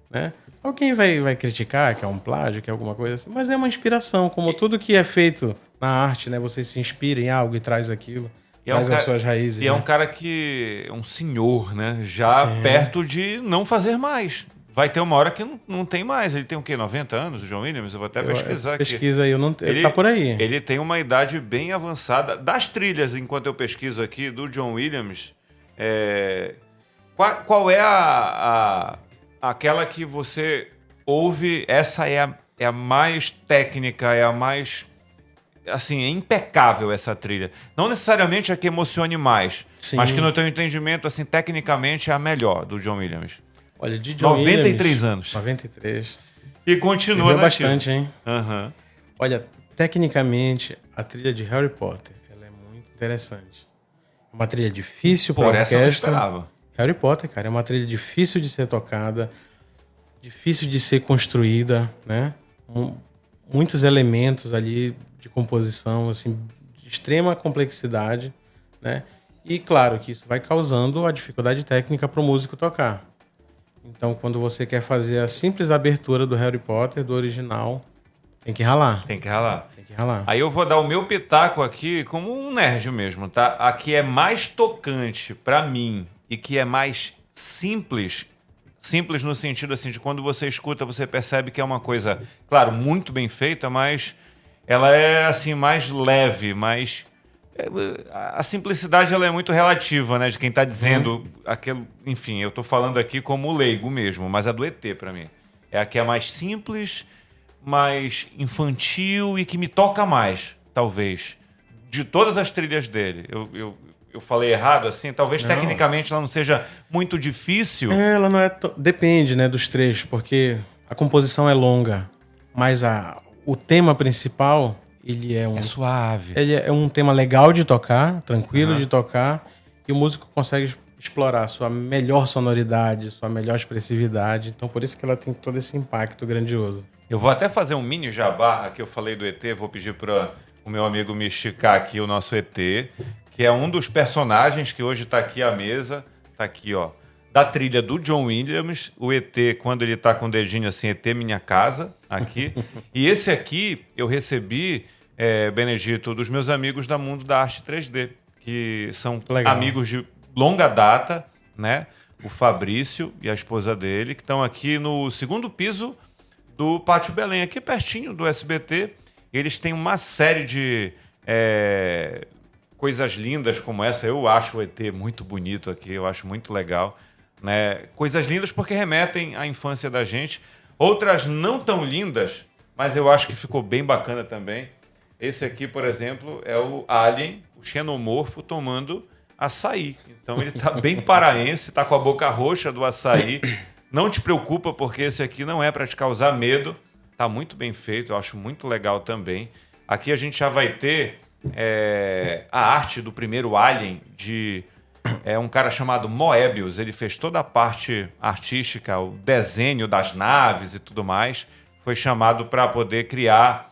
né? Alguém vai criticar que é um plágio, que é alguma coisa assim, mas é uma inspiração, como tudo que é feito na arte, né? Você se inspira em algo e traz aquilo, traz as suas raízes. E é um cara que é um senhor, né? Já perto de não fazer mais. vai ter uma hora que não tem mais. Ele tem o quê? 90 anos, o John Williams? Eu vou até pesquisar aqui. Pesquisa aí, ele tá por aí. Ele tem uma idade bem avançada. Das trilhas, enquanto eu pesquiso aqui, do John Williams, qual é aquela que você ouve? Essa é a mais técnica, é a mais... Assim, é impecável essa trilha. Não necessariamente a que emocione mais, sim, mas que no teu entendimento, assim, tecnicamente é a melhor do John Williams. Olha, de John 93 Williams, anos. 93. E continua bastante, hein? Uhum. Olha, tecnicamente, a trilha de Harry Potter, ela é muito interessante. É uma trilha difícil para orquestra. Por essa eu esperava. Harry Potter, cara, é uma trilha difícil de ser tocada, difícil de ser construída, né? Muitos elementos ali de composição, assim, de extrema complexidade, né? E claro que isso vai causando a dificuldade técnica para o músico tocar. Então, quando você quer fazer a simples abertura do Harry Potter, do original, tem que ralar. Tem que ralar. Tem que ralar. Aí eu vou dar o meu pitaco aqui como um nerd mesmo, tá? A que é mais tocante para mim e que é mais simples no sentido assim de quando você escuta, você percebe que é uma coisa, claro, muito bem feita, mas ela é assim mais leve, mais... A simplicidade ela é muito relativa, né? De quem tá dizendo aquilo. Enfim, eu tô falando aqui como leigo mesmo, mas a do ET pra mim. É a que é mais simples, mais infantil e que me toca mais, talvez. De todas as trilhas dele. Eu falei errado, assim? Talvez não. Tecnicamente ela não seja muito difícil. Ela não é... Depende, né, dos trechos, porque a composição é longa, mas o tema principal... Ele é suave. Ele é um tema legal de tocar, tranquilo de tocar, e o músico consegue explorar sua melhor sonoridade, sua melhor expressividade. Então, por isso que ela tem todo esse impacto grandioso. Eu vou até fazer um mini jabá, aqui eu falei do ET, vou pedir para o meu amigo me esticar aqui o nosso ET, que é um dos personagens que hoje está aqui à mesa, está aqui, ó, da trilha do John Williams, o ET, quando ele está com o dedinho assim, ET Minha Casa, aqui. E esse aqui eu recebi... Benedito, dos meus amigos da Mundo da Arte 3D, que são amigos de longa data, né? O Fabrício e a esposa dele, que estão aqui no segundo piso do Pátio Belém, aqui pertinho do SBT. Eles têm uma série de coisas lindas como essa. Eu acho o ET muito bonito aqui, eu acho muito legal, né? Coisas lindas porque remetem à infância da gente. Outras não tão lindas, mas eu acho que ficou bem bacana também. Esse aqui, por exemplo, é o Alien, o xenomorfo, tomando açaí. Então ele está bem paraense, está com a boca roxa do açaí. Não te preocupa, porque esse aqui não é para te causar medo. Está muito bem feito, eu acho muito legal também. Aqui a gente já vai ter a arte do primeiro Alien, de um cara chamado Moebius. Ele fez toda a parte artística, o desenho das naves e tudo mais. Foi chamado para poder criar...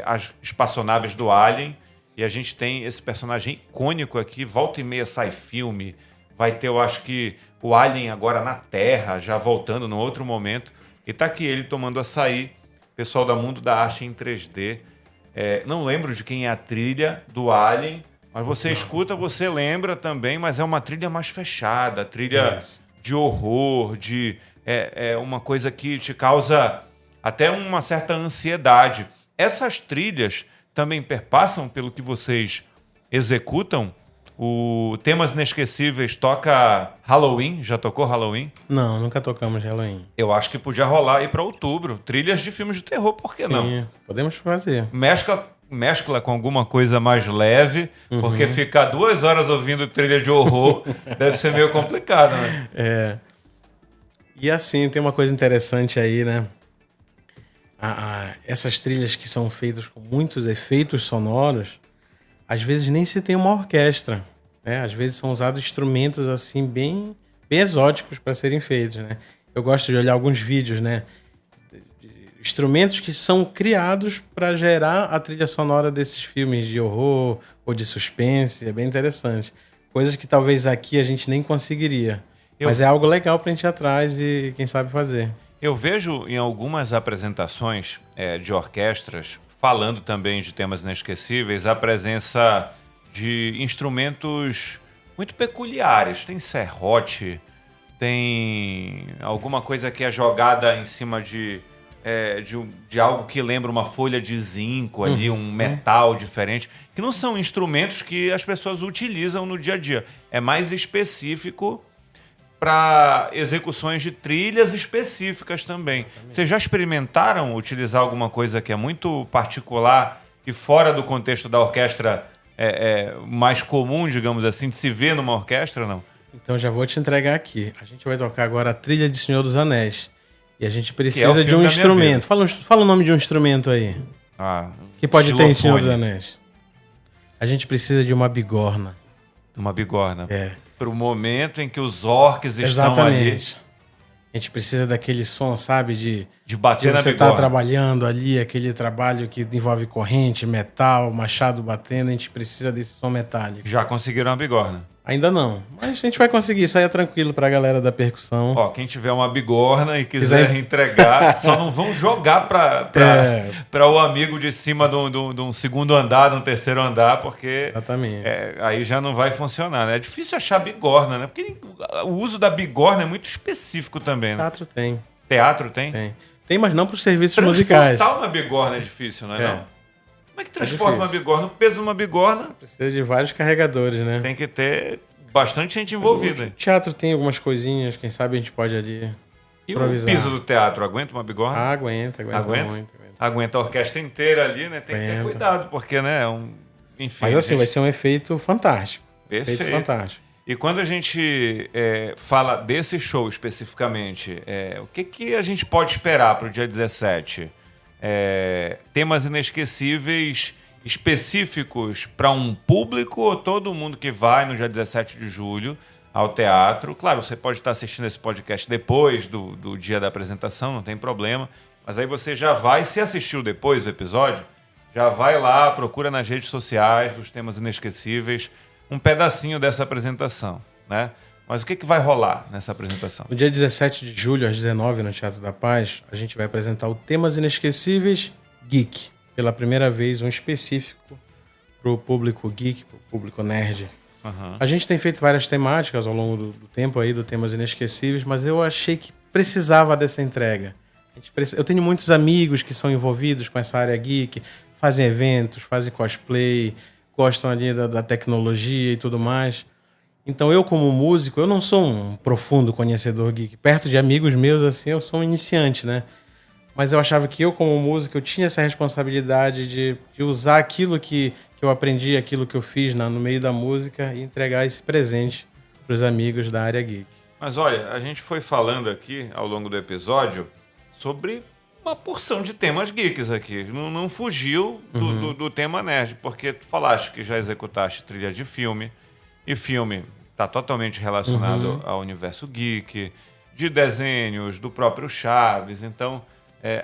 as espaçonaves do Alien, e a gente tem esse personagem icônico aqui, volta e meia sai filme, vai ter, eu acho que, o Alien agora na Terra, já voltando num outro momento, e tá aqui ele tomando açaí, pessoal da Mundo da Arte em 3D, não lembro de quem é a trilha do Alien, mas você escuta, você lembra também, mas é uma trilha mais fechada, trilha de horror, uma coisa que te causa até uma certa ansiedade. Essas trilhas também perpassam pelo que vocês executam? O Temas Inesquecíveis toca Halloween? Já tocou Halloween? Não, nunca tocamos Halloween. Eu acho que podia rolar aí para outubro. Trilhas de filmes de terror, por que não? Sim, podemos fazer. Mescla com alguma coisa mais leve, porque ficar 2 horas ouvindo trilha de horror deve ser meio complicado, né? E assim, tem uma coisa interessante aí, né? Essas trilhas que são feitas com muitos efeitos sonoros, às vezes nem se tem uma orquestra, né? Às vezes são usados instrumentos assim bem exóticos para serem feitos, né? Eu gosto de olhar alguns vídeos, né? De instrumentos que são criados para gerar a trilha sonora desses filmes de horror ou de suspense, é bem interessante. Coisas que talvez aqui a gente nem conseguiria, mas é algo legal para a gente ir atrás e quem sabe fazer. Eu vejo em algumas apresentações de orquestras, falando também de temas inesquecíveis, a presença de instrumentos muito peculiares. Tem serrote, tem alguma coisa que é jogada em cima de algo que lembra uma folha de zinco ali, um metal diferente, que não são instrumentos que as pessoas utilizam no dia a dia. É mais específico para execuções de trilhas específicas também. Vocês já experimentaram utilizar alguma coisa que é muito particular e fora do contexto da orquestra mais comum, digamos assim, de se ver numa orquestra, não? Então já vou te entregar aqui. A gente vai tocar agora a trilha de Senhor dos Anéis. E a gente precisa de um instrumento. Fala o nome de um instrumento aí. Que pode ter em Senhor dos Anéis. A gente precisa de uma bigorna. Uma bigorna. É. Para o momento em que os orcs estão ali. A gente precisa daquele som, sabe? De bater na você bigorna. Tá trabalhando ali, aquele trabalho que envolve corrente, metal, machado batendo. A gente precisa desse som metálico. Já conseguiram a bigorna? Ainda não, mas a gente vai conseguir, isso aí é tranquilo pra galera da percussão. Ó, quem tiver uma bigorna e quiser entregar, só não vão jogar para o amigo de cima de um segundo andar, de um terceiro andar, porque aí já não vai funcionar, né? É difícil achar bigorna, né? Porque o uso da bigorna é muito específico também, né? Teatro tem. Teatro tem? Tem, mas não para os serviços musicais. Transportar uma bigorna é difícil, não é não? Como é que transporta uma bigorna? O peso de uma bigorna... Precisa de vários carregadores, né? Tem que ter bastante gente envolvida. O teatro tem algumas coisinhas, quem sabe a gente pode ali improvisar. E o piso do teatro, aguenta uma bigorna? Aguenta muito. Aguenta a orquestra inteira ali, né? Tem que ter cuidado, porque, né? Enfim, mas assim, vai ser um efeito fantástico. Perfeito. Efeito fantástico. E quando a gente fala desse show especificamente, o que a gente pode esperar para o dia 17? Temas inesquecíveis específicos para um público ou todo mundo que vai no dia 17 de julho ao teatro? Claro, você pode estar assistindo esse podcast depois do dia da apresentação, não tem problema, mas aí você já vai, se assistiu depois do episódio, já vai lá, procura nas redes sociais dos temas inesquecíveis um pedacinho dessa apresentação, né? Mas o que vai rolar nessa apresentação? No dia 17 de julho, às 19h, no Teatro da Paz, a gente vai apresentar o Temas Inesquecíveis Geek. Pela primeira vez, um específico para o público geek, para o público nerd. A gente tem feito várias temáticas ao longo do tempo aí, do Temas Inesquecíveis, mas eu achei que precisava dessa entrega. Eu tenho muitos amigos que são envolvidos com essa área geek, fazem eventos, fazem cosplay, gostam ali da tecnologia e tudo mais. Então eu, como músico, eu não sou um profundo conhecedor geek. Perto de amigos meus, assim, eu sou um iniciante, né? Mas eu achava que eu, como músico, eu tinha essa responsabilidade de usar aquilo que eu aprendi, aquilo que eu fiz no meio da música e entregar esse presente para os amigos da área geek. Mas olha, a gente foi falando aqui, ao longo do episódio, sobre uma porção de temas geeks aqui. Não fugiu do tema nerd, porque tu falaste que já executaste trilha de filme, e filme está totalmente relacionado ao universo geek, de desenhos, do próprio Chaves. Então,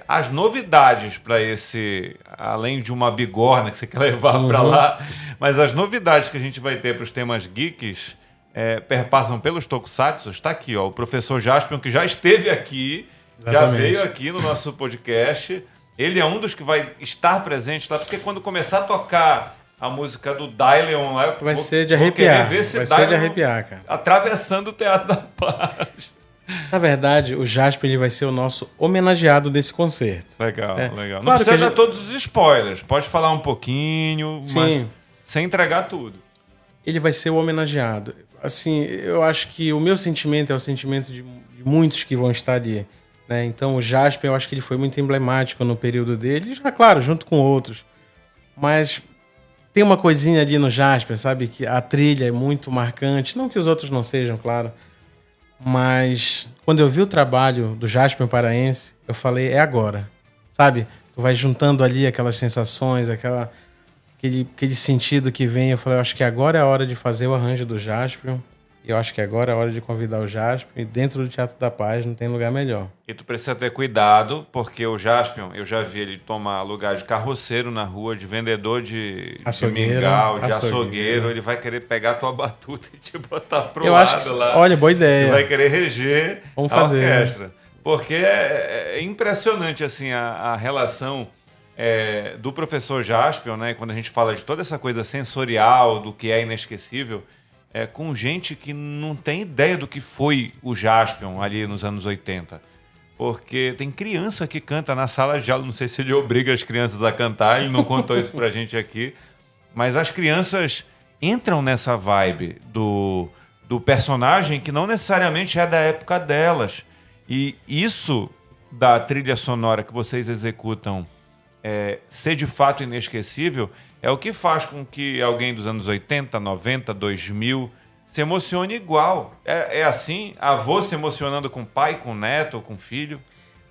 as novidades para esse, além de uma bigorna que você quer levar para lá, mas as novidades que a gente vai ter para os temas geeks perpassam pelos tokusatsu. Está aqui, ó, o professor Jaspion, que já esteve aqui, já veio aqui no nosso podcast. Ele é um dos que vai estar presente lá, porque quando começar a tocar a música do Dylion lá, vai ser de arrepiar. Ver esse vai ser de arrepiar, cara. Atravessando o Teatro da Paz. Na verdade, o Jasper ele vai ser o nosso homenageado desse concerto. Legal, legal. Não Claro precisa dar todos os spoilers. Pode falar um pouquinho, mas sem entregar tudo. Ele vai ser o homenageado. Assim, eu acho que o meu sentimento é o sentimento de muitos que vão estar ali, né? Então, o Jasper, eu acho que ele foi muito emblemático no período dele. Já, claro, junto com outros. Mas tem uma coisinha ali no Jasper, sabe? Que a trilha é muito marcante. Não que os outros não sejam, claro. Mas quando eu vi o trabalho do Jasper Paraense, eu falei, é agora, sabe? Tu vai juntando ali aquelas sensações, aquele sentido que vem. Eu falei, eu acho que agora é a hora de fazer o arranjo do Jasper. Eu acho que agora é a hora de convidar o Jasper. E dentro do Teatro da Paz não tem lugar melhor. E tu precisa ter cuidado, porque o Jasper, eu já vi ele tomar lugar de carroceiro na rua, de vendedor de mingau, de açougueiro. Ele vai querer pegar a tua batuta e te botar pro lado lá. Olha, boa ideia. Ele vai querer reger a orquestra. Porque é impressionante assim, a relação do professor Jaspion, né? Quando a gente fala de toda essa coisa sensorial, do que é inesquecível, com gente que não tem ideia do que foi o Jaspion ali nos anos 80. Porque tem criança que canta na sala de aula, não sei se ele obriga as crianças a cantar, ele não contou isso pra gente aqui, mas as crianças entram nessa vibe do personagem que não necessariamente é da época delas. E isso da trilha sonora que vocês executam ser de fato inesquecível é o que faz com que alguém dos anos 80, 90, 2000 se emocione igual. É assim? Avô se emocionando com pai, com neto ou com filho?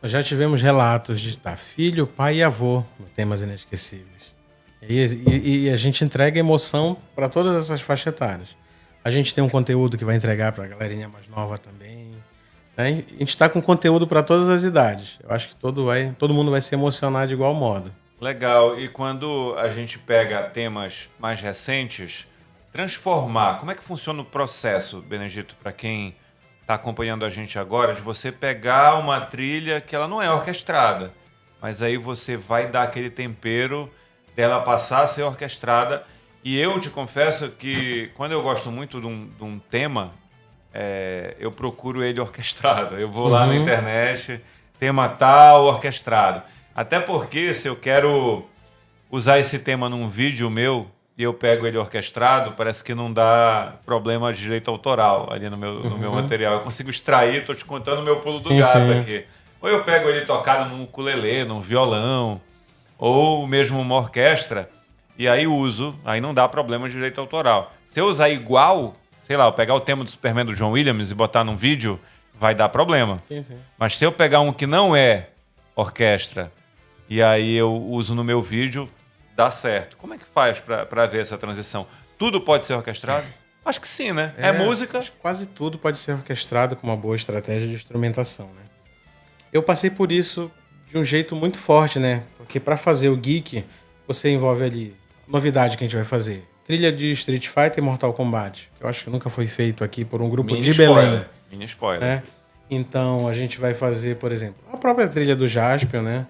Nós já tivemos relatos de estar filho, pai e avô no Temas Inesquecíveis. E a gente entrega emoção para todas essas faixas etárias. A gente tem um conteúdo que vai entregar para a galerinha mais nova também. Né? A gente está com conteúdo para todas as idades. Eu acho que todo mundo vai se emocionar de igual modo. Legal. E quando a gente pega temas mais recentes, transformar, como é que funciona o processo, Benedito, para quem está acompanhando a gente agora, de você pegar uma trilha que ela não é orquestrada, mas aí você vai dar aquele tempero dela passar a ser orquestrada. E eu te confesso que quando eu gosto muito de um tema, eu procuro ele orquestrado. Eu vou lá na internet, tema tal, orquestrado. Até porque se eu quero usar esse tema num vídeo meu e eu pego ele orquestrado, parece que não dá problema de direito autoral ali no meu material. Eu consigo extrair, estou te contando o meu pulo do gato aqui. Ou eu pego ele tocado num ukulele, num violão, ou mesmo uma orquestra, e aí uso, aí não dá problema de direito autoral. Se eu usar igual, sei lá, eu pegar o tema do Superman do John Williams e botar num vídeo, vai dar problema. Sim. Mas se eu pegar um que não é orquestra, e aí eu uso no meu vídeo, dá certo. Como é que faz para ver essa transição? Tudo pode ser orquestrado? Acho que sim, né? É música. Quase tudo pode ser orquestrado com uma boa estratégia de instrumentação, né? Eu passei por isso de um jeito muito forte, né? Porque para fazer o Geek, você envolve ali novidade que a gente vai fazer. Trilha de Street Fighter e Mortal Kombat, que eu acho que nunca foi feito aqui por um grupo de Belém. Mini spoiler. Né? Então a gente vai fazer, por exemplo, a própria trilha do Jaspion, né?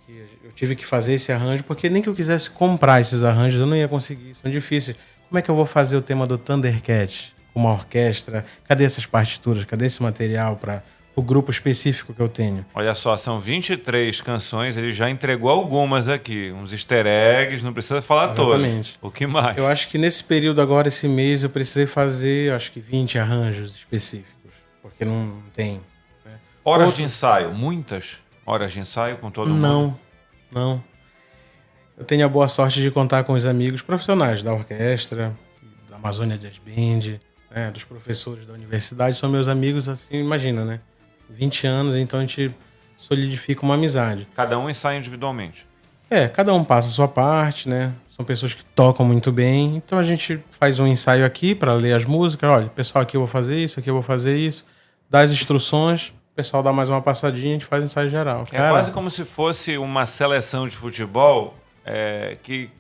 Que eu tive que fazer esse arranjo, porque nem que eu quisesse comprar esses arranjos, eu não ia conseguir, são difíceis. Como é que eu vou fazer o tema do Thundercat com uma orquestra? Cadê essas partituras? Cadê esse material para o grupo específico que eu tenho? Olha só, são 23 canções, ele já entregou algumas aqui, uns easter eggs, não precisa falar Exatamente. todas. O que mais? Eu acho que nesse período agora, esse mês, eu precisei fazer, acho que 20 arranjos específicos, porque não tem. Né? Horas de ensaio, muitas horas de ensaio com todo mundo? Não. Eu tenho a boa sorte de contar com os amigos profissionais da orquestra, da Amazônia Jazz Band, né, dos professores da universidade, são meus amigos, assim, imagina, né? 20 anos, então a gente solidifica uma amizade. Cada um ensaia individualmente? Cada um passa a sua parte, né? São pessoas que tocam muito bem, então a gente faz um ensaio aqui para ler as músicas. Olha, pessoal, aqui eu vou fazer isso, aqui eu vou fazer isso. Dá as instruções, o pessoal dá mais uma passadinha e a gente faz ensaio geral. É quase como se fosse uma seleção de futebol que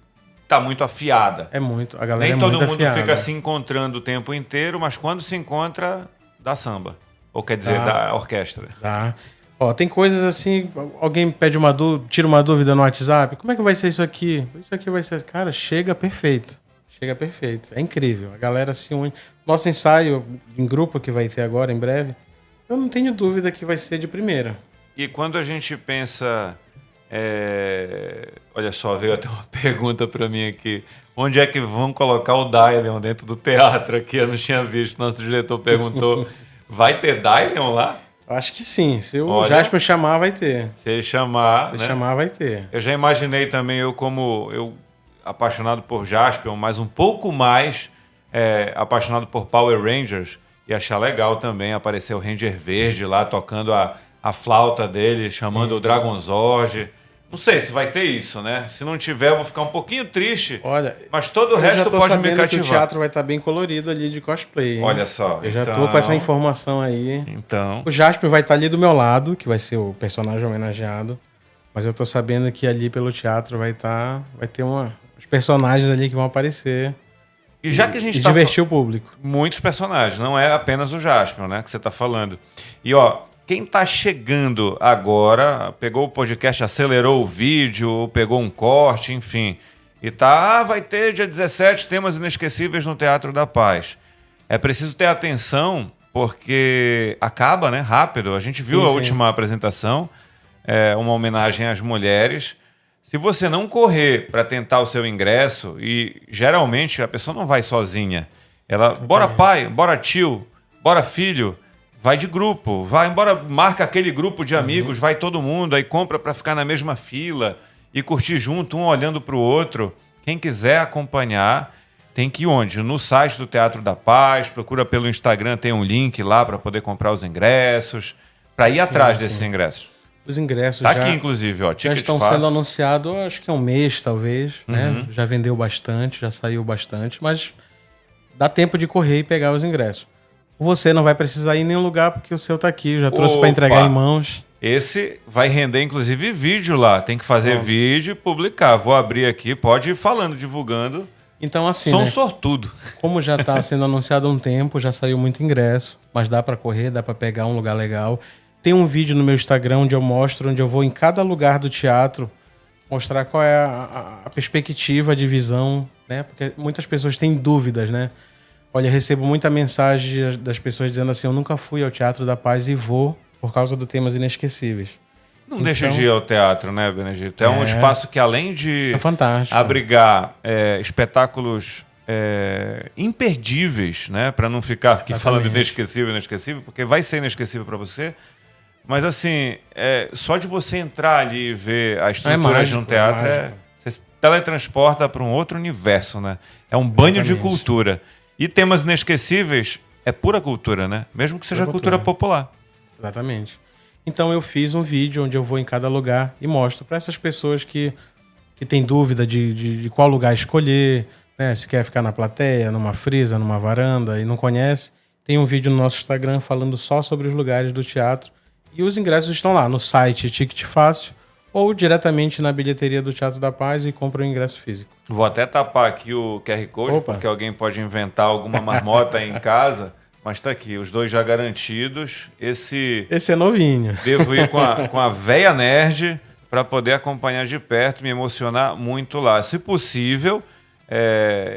tá muito afiada. É muito, a galera Nem todo mundo afiada. fica se encontrando o tempo inteiro, mas quando se encontra, dá samba. Ou quer dizer, da orquestra. Tá. Ó, tem coisas assim, alguém pede uma dúvida, tira uma dúvida no WhatsApp, como é que vai ser isso aqui? Isso aqui vai ser... Cara, chega perfeito. Chega perfeito. É incrível. A galera se une. Nosso ensaio em grupo que vai ter agora, em breve, eu não tenho dúvida que vai ser de primeira. E quando a gente pensa... Olha só, veio até uma pergunta para mim aqui. Onde é que vão colocar o Dylion dentro do teatro aqui? Eu não tinha visto. Nosso diretor perguntou... Vai ter Dylion lá? Acho que sim. Se o Jaspion chamar, vai ter. Se ele chamar, Se chamar, vai ter. Eu já imaginei também, eu apaixonado por Jaspion, mas um pouco mais apaixonado por Power Rangers, e achar legal também aparecer o Ranger Verde lá tocando a flauta dele, chamando o Dragonzord. Não sei se vai ter isso, né? Se não tiver, eu vou ficar um pouquinho triste. Olha, mas todo o resto pode me cativar. Que o teatro vai estar bem colorido ali de cosplay. Hein? Olha só. Eu já tô com essa informação aí. Então. O Jaspion vai estar ali do meu lado, que vai ser o personagem homenageado. Mas eu tô sabendo que ali pelo teatro vai ter os personagens ali que vão aparecer. E já que a gente tá divertir o público. Muitos personagens, não é apenas o Jaspion, né, que você tá falando. E ó, quem tá chegando agora, pegou o podcast, acelerou o vídeo, pegou um corte, enfim, e vai ter dia 17 temas inesquecíveis no Teatro da Paz. É preciso ter atenção, porque acaba, né, rápido. A gente viu a última apresentação, uma homenagem às mulheres. Se você não correr para tentar o seu ingresso, e geralmente a pessoa não vai sozinha. Ela, bora pai, bora tio, bora filho, vai de grupo, vai embora, marca aquele grupo de amigos, vai todo mundo, aí compra para ficar na mesma fila e curtir junto, um olhando para o outro. Quem quiser acompanhar, tem que ir onde? No site do Teatro da Paz, procura pelo Instagram, tem um link lá para poder comprar os ingressos, para ir atrás desses ingressos. Os ingressos tá aqui, inclusive, ó, já estão sendo anunciados, acho que é um mês, talvez, né? Já vendeu bastante, já saiu bastante, mas dá tempo de correr e pegar os ingressos. Você não vai precisar ir em nenhum lugar, porque o seu tá aqui, eu já trouxe para entregar em mãos. Esse vai render, inclusive, vídeo lá. Tem que fazer vídeo e publicar. Vou abrir aqui, pode ir falando, divulgando. Então, assim, sou um sortudo. Como já está sendo anunciado há um tempo, já saiu muito ingresso, mas dá para correr, dá para pegar um lugar legal. Tem um vídeo no meu Instagram onde eu mostro, onde eu vou em cada lugar do teatro, mostrar qual é a perspectiva, a divisão, né? Porque muitas pessoas têm dúvidas, né? Olha, eu recebo muita mensagem das pessoas dizendo assim, eu nunca fui ao Teatro da Paz e vou por causa do Temas Inesquecíveis. Não deixa de ir ao teatro, né, Benedito? É um espaço que, além de abrigar espetáculos imperdíveis, né, para não ficar aqui falando inesquecível, porque vai ser inesquecível para você. Mas, assim, só de você entrar ali e ver a estrutura de um teatro, você se teletransporta para um outro universo, né? É um banho de cultura. E Temas Inesquecíveis é pura cultura, né? Mesmo que seja cultura popular. Exatamente. Então eu fiz um vídeo onde eu vou em cada lugar e mostro para essas pessoas que têm dúvida de qual lugar escolher, né? Se quer ficar na plateia, numa frisa, numa varanda e não conhece. Tem um vídeo no nosso Instagram falando só sobre os lugares do teatro. E os ingressos estão lá no site Ticket Fácil ou diretamente na bilheteria do Teatro da Paz e compra o ingresso físico. Vou até tapar aqui o QR Code, porque alguém pode inventar alguma marmota em casa. Mas tá aqui, os dois já garantidos. Esse é novinho. Devo ir com a véia nerd para poder acompanhar de perto, me emocionar muito lá. Se possível,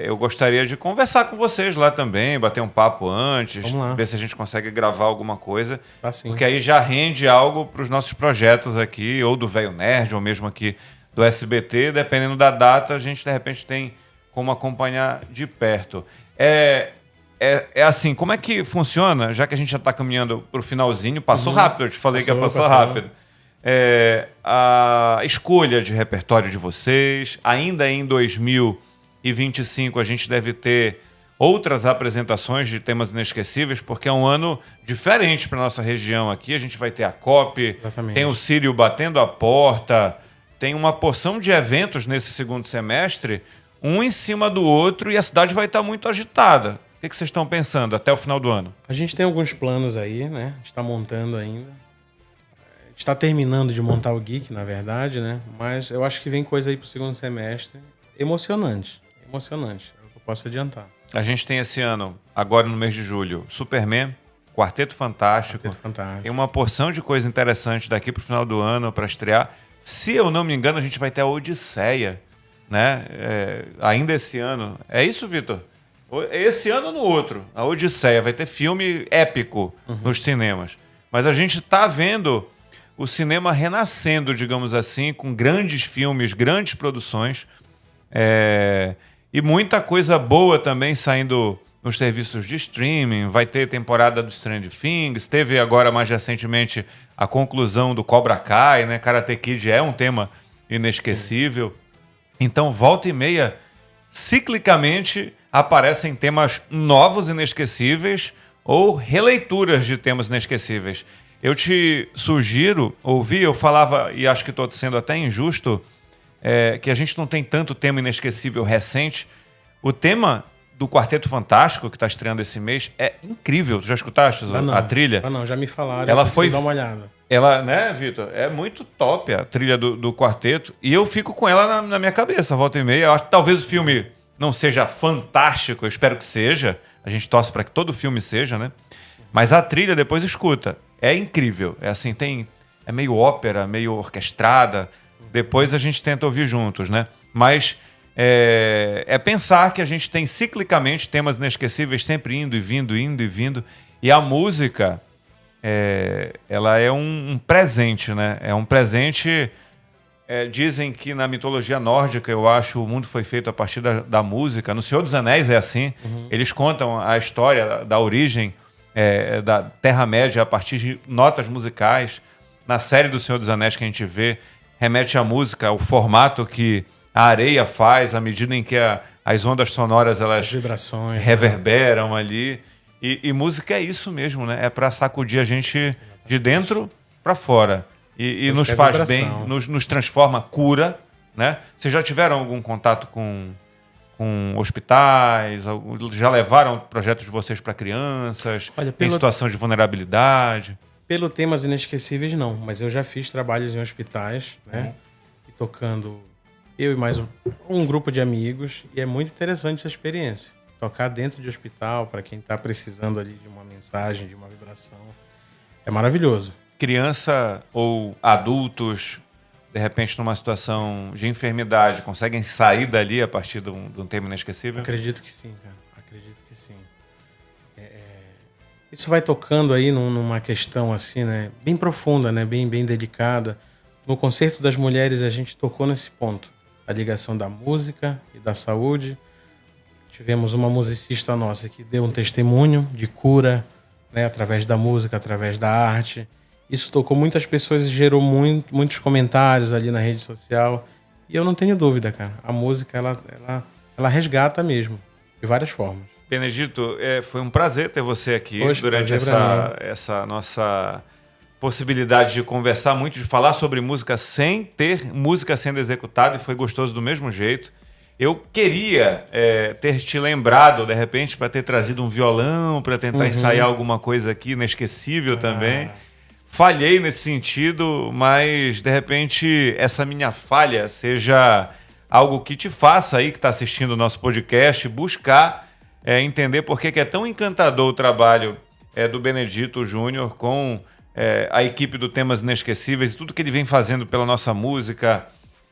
eu gostaria de conversar com vocês lá também, bater um papo antes, ver se a gente consegue gravar alguma coisa. Porque aí já rende algo para os nossos projetos aqui, ou do Véio Nerd, ou mesmo aqui do SBT. Dependendo da data, a gente de repente tem como acompanhar de perto. É assim, como é que funciona, já que a gente já está caminhando para o finalzinho, passou rápido, eu te falei que ia passar rápido. A escolha de repertório de vocês, ainda em 2025 a gente deve ter outras apresentações de Temas Inesquecíveis, porque é um ano diferente para nossa região aqui, a gente vai ter a COP, tem o Círio batendo a porta, tem uma porção de eventos nesse segundo semestre, um em cima do outro, e a cidade vai estar muito agitada. O que vocês estão pensando até o final do ano? A gente tem alguns planos aí, né? A gente está montando ainda. A gente está terminando de montar o Geek, na verdade, né? Mas eu acho que vem coisa aí pro segundo semestre. Emocionante. Emocionante. É o que eu posso adiantar. A gente tem esse ano, agora no mês de julho, Superman, Quarteto Fantástico. Tem uma porção de coisa interessante daqui pro final do ano para estrear. Se eu não me engano, a gente vai ter a Odisseia, né? Ainda esse ano. É isso, Vitor? Esse ano ou no outro, a Odisseia, vai ter filme épico nos cinemas. Mas a gente está vendo o cinema renascendo, digamos assim, com grandes filmes, grandes produções. E muita coisa boa também saindo nos serviços de streaming. Vai ter temporada do Stranger Things. Teve agora, mais recentemente, a conclusão do Cobra Kai, né? Karate Kid é um tema inesquecível. Então, volta e meia, ciclicamente, aparecem temas novos, inesquecíveis, ou releituras de temas inesquecíveis. Eu te sugiro ouvir, eu falava, e acho que estou sendo até injusto, que a gente não tem tanto tema inesquecível recente. O tema do Quarteto Fantástico, que está estreando esse mês, é incrível. Tu já escutaste a trilha? Não, já me falaram. Ela foi... dar uma olhada. Ela, né, Vitor? É muito top a trilha do Quarteto. E eu fico com ela na minha cabeça, volta e meia. Eu acho que talvez o filme não seja fantástico, eu espero que seja. A gente torce para que todo filme seja, né? Mas a trilha, depois escuta. É incrível. É assim, meio ópera, meio orquestrada. Depois a gente tenta ouvir juntos, né? Mas é pensar que a gente tem ciclicamente temas inesquecíveis sempre indo e vindo, indo e vindo. E a música, ela é um presente, né? É um presente... dizem que na mitologia nórdica, eu acho, o mundo foi feito a partir da música. No Senhor dos Anéis é assim. Eles contam a história da origem da Terra-média a partir de notas musicais. Na série do Senhor dos Anéis que a gente vê, remete à música, ao formato que a areia faz, à medida em que as ondas sonoras elas vibrações, reverberam ali. E música é isso mesmo, né? É para sacudir a gente de dentro para fora. E nos faz bem, nos transforma, cura, né? Vocês já tiveram algum contato com hospitais? Já levaram projetos de vocês para crianças? Olha, em situação de vulnerabilidade? Pelo Temas Inesquecíveis, não. Mas eu já fiz trabalhos em hospitais, né? E tocando eu e mais um grupo de amigos. E é muito interessante essa experiência. Tocar dentro de hospital, para quem está precisando ali de uma mensagem, de uma vibração. É maravilhoso. Criança ou adultos, de repente, numa situação de enfermidade, conseguem sair dali a partir de um tema inesquecível? Acredito que sim, cara. Acredito que sim. Isso vai tocando aí numa questão assim, né? Bem profunda, né? Bem delicada. No Concerto das Mulheres, a gente tocou nesse ponto. A ligação da música e da saúde. Tivemos uma musicista nossa que deu um testemunho de cura, né? Através da música, através da arte. Isso tocou muitas pessoas e gerou muitos comentários ali na rede social. E eu não tenho dúvida, cara. A música, ela resgata mesmo, de várias formas. Benedito, foi um prazer ter você aqui. Poxa, durante essa nossa possibilidade de conversar muito, de falar sobre música sem ter música sendo executada, e foi gostoso do mesmo jeito. Eu queria ter te lembrado, de repente, para ter trazido um violão, para tentar ensaiar alguma coisa aqui, inesquecível também. Falhei nesse sentido, mas de repente essa minha falha seja algo que te faça aí, que está assistindo o nosso podcast, buscar entender por que é tão encantador o trabalho do Benedito Júnior com a equipe do Temas Inesquecíveis e tudo que ele vem fazendo pela nossa música,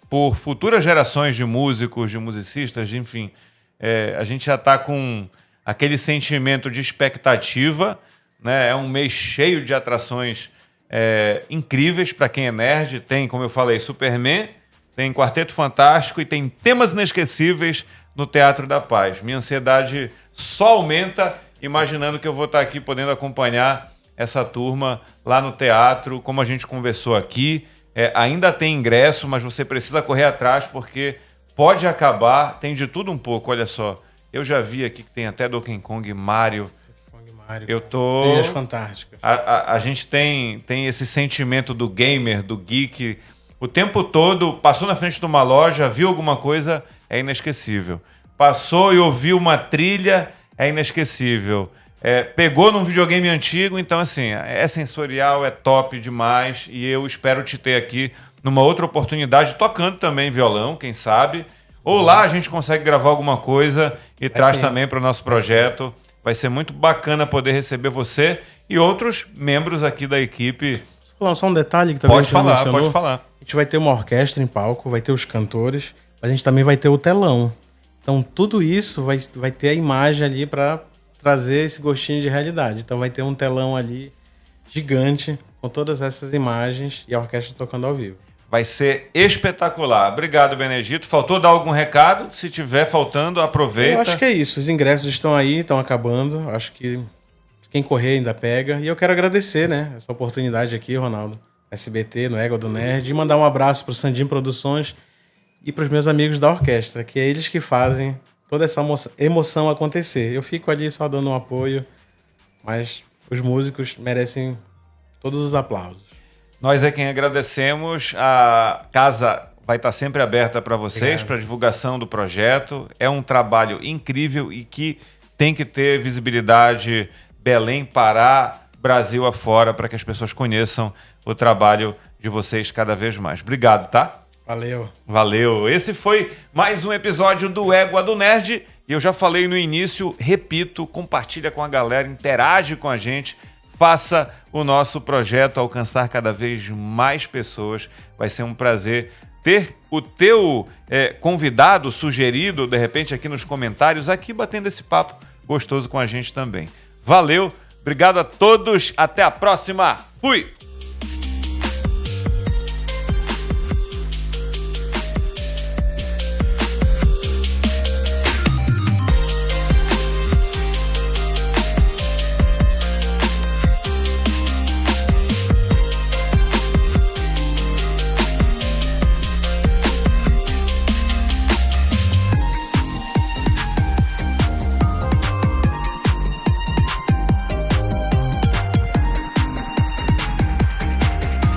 por futuras gerações de músicos, de musicistas, enfim. A gente já está com aquele sentimento de expectativa, né? É um mês cheio de atrações incríveis para quem é nerd. Tem, como eu falei, Superman, tem Quarteto Fantástico e tem Temas Inesquecíveis no Teatro da Paz. Minha ansiedade só aumenta imaginando que eu vou estar aqui podendo acompanhar essa turma lá no teatro, como a gente conversou aqui. Ainda tem ingresso, mas você precisa correr atrás porque pode acabar, tem de tudo um pouco, olha só. Eu já vi aqui que tem até Donkey Kong, Mario. Eu tô... Trilhas fantásticas. A gente tem esse sentimento do gamer, do geek, o tempo todo. Passou na frente de uma loja, viu alguma coisa, é inesquecível. Passou e ouviu uma trilha, é inesquecível. Pegou num videogame antigo, então assim, é sensorial, é top demais. E eu espero te ter aqui numa outra oportunidade, tocando também violão, quem sabe. Ou lá a gente consegue gravar alguma coisa e traz também para o nosso projeto. Vai ser muito bacana poder receber você e outros membros aqui da equipe. Vou falar só um detalhe que talvez pode falar. A gente vai ter uma orquestra em palco, vai ter os cantores, mas a gente também vai ter o telão. Então tudo isso vai ter a imagem ali para trazer esse gostinho de realidade. Então vai ter um telão ali gigante com todas essas imagens e a orquestra tocando ao vivo. Vai ser espetacular. Obrigado, Benedito. Faltou dar algum recado? Se tiver faltando, aproveita. Eu acho que é isso. Os ingressos estão aí, estão acabando. Acho que quem correr ainda pega. E eu quero agradecer, né, essa oportunidade aqui, Ronaldo. SBT, no Égua do Nerd. E mandar um abraço para o Sandim Produções e para os meus amigos da orquestra, que é eles que fazem toda essa emoção acontecer. Eu fico ali só dando um apoio, mas os músicos merecem todos os aplausos. Nós é quem agradecemos. A casa vai estar sempre aberta para vocês, para divulgação do projeto. É um trabalho incrível e que tem que ter visibilidade Belém, Pará, Brasil afora, para que as pessoas conheçam o trabalho de vocês cada vez mais. Obrigado, tá? Valeu. Esse foi mais um episódio do Égua do Nerd. E eu já falei no início, repito, compartilha com a galera, interage com a gente. Faça o nosso projeto alcançar cada vez mais pessoas. Vai ser um prazer ter o teu convidado sugerido, de repente, aqui nos comentários, aqui batendo esse papo gostoso com a gente também. Valeu, obrigado a todos, até a próxima, fui!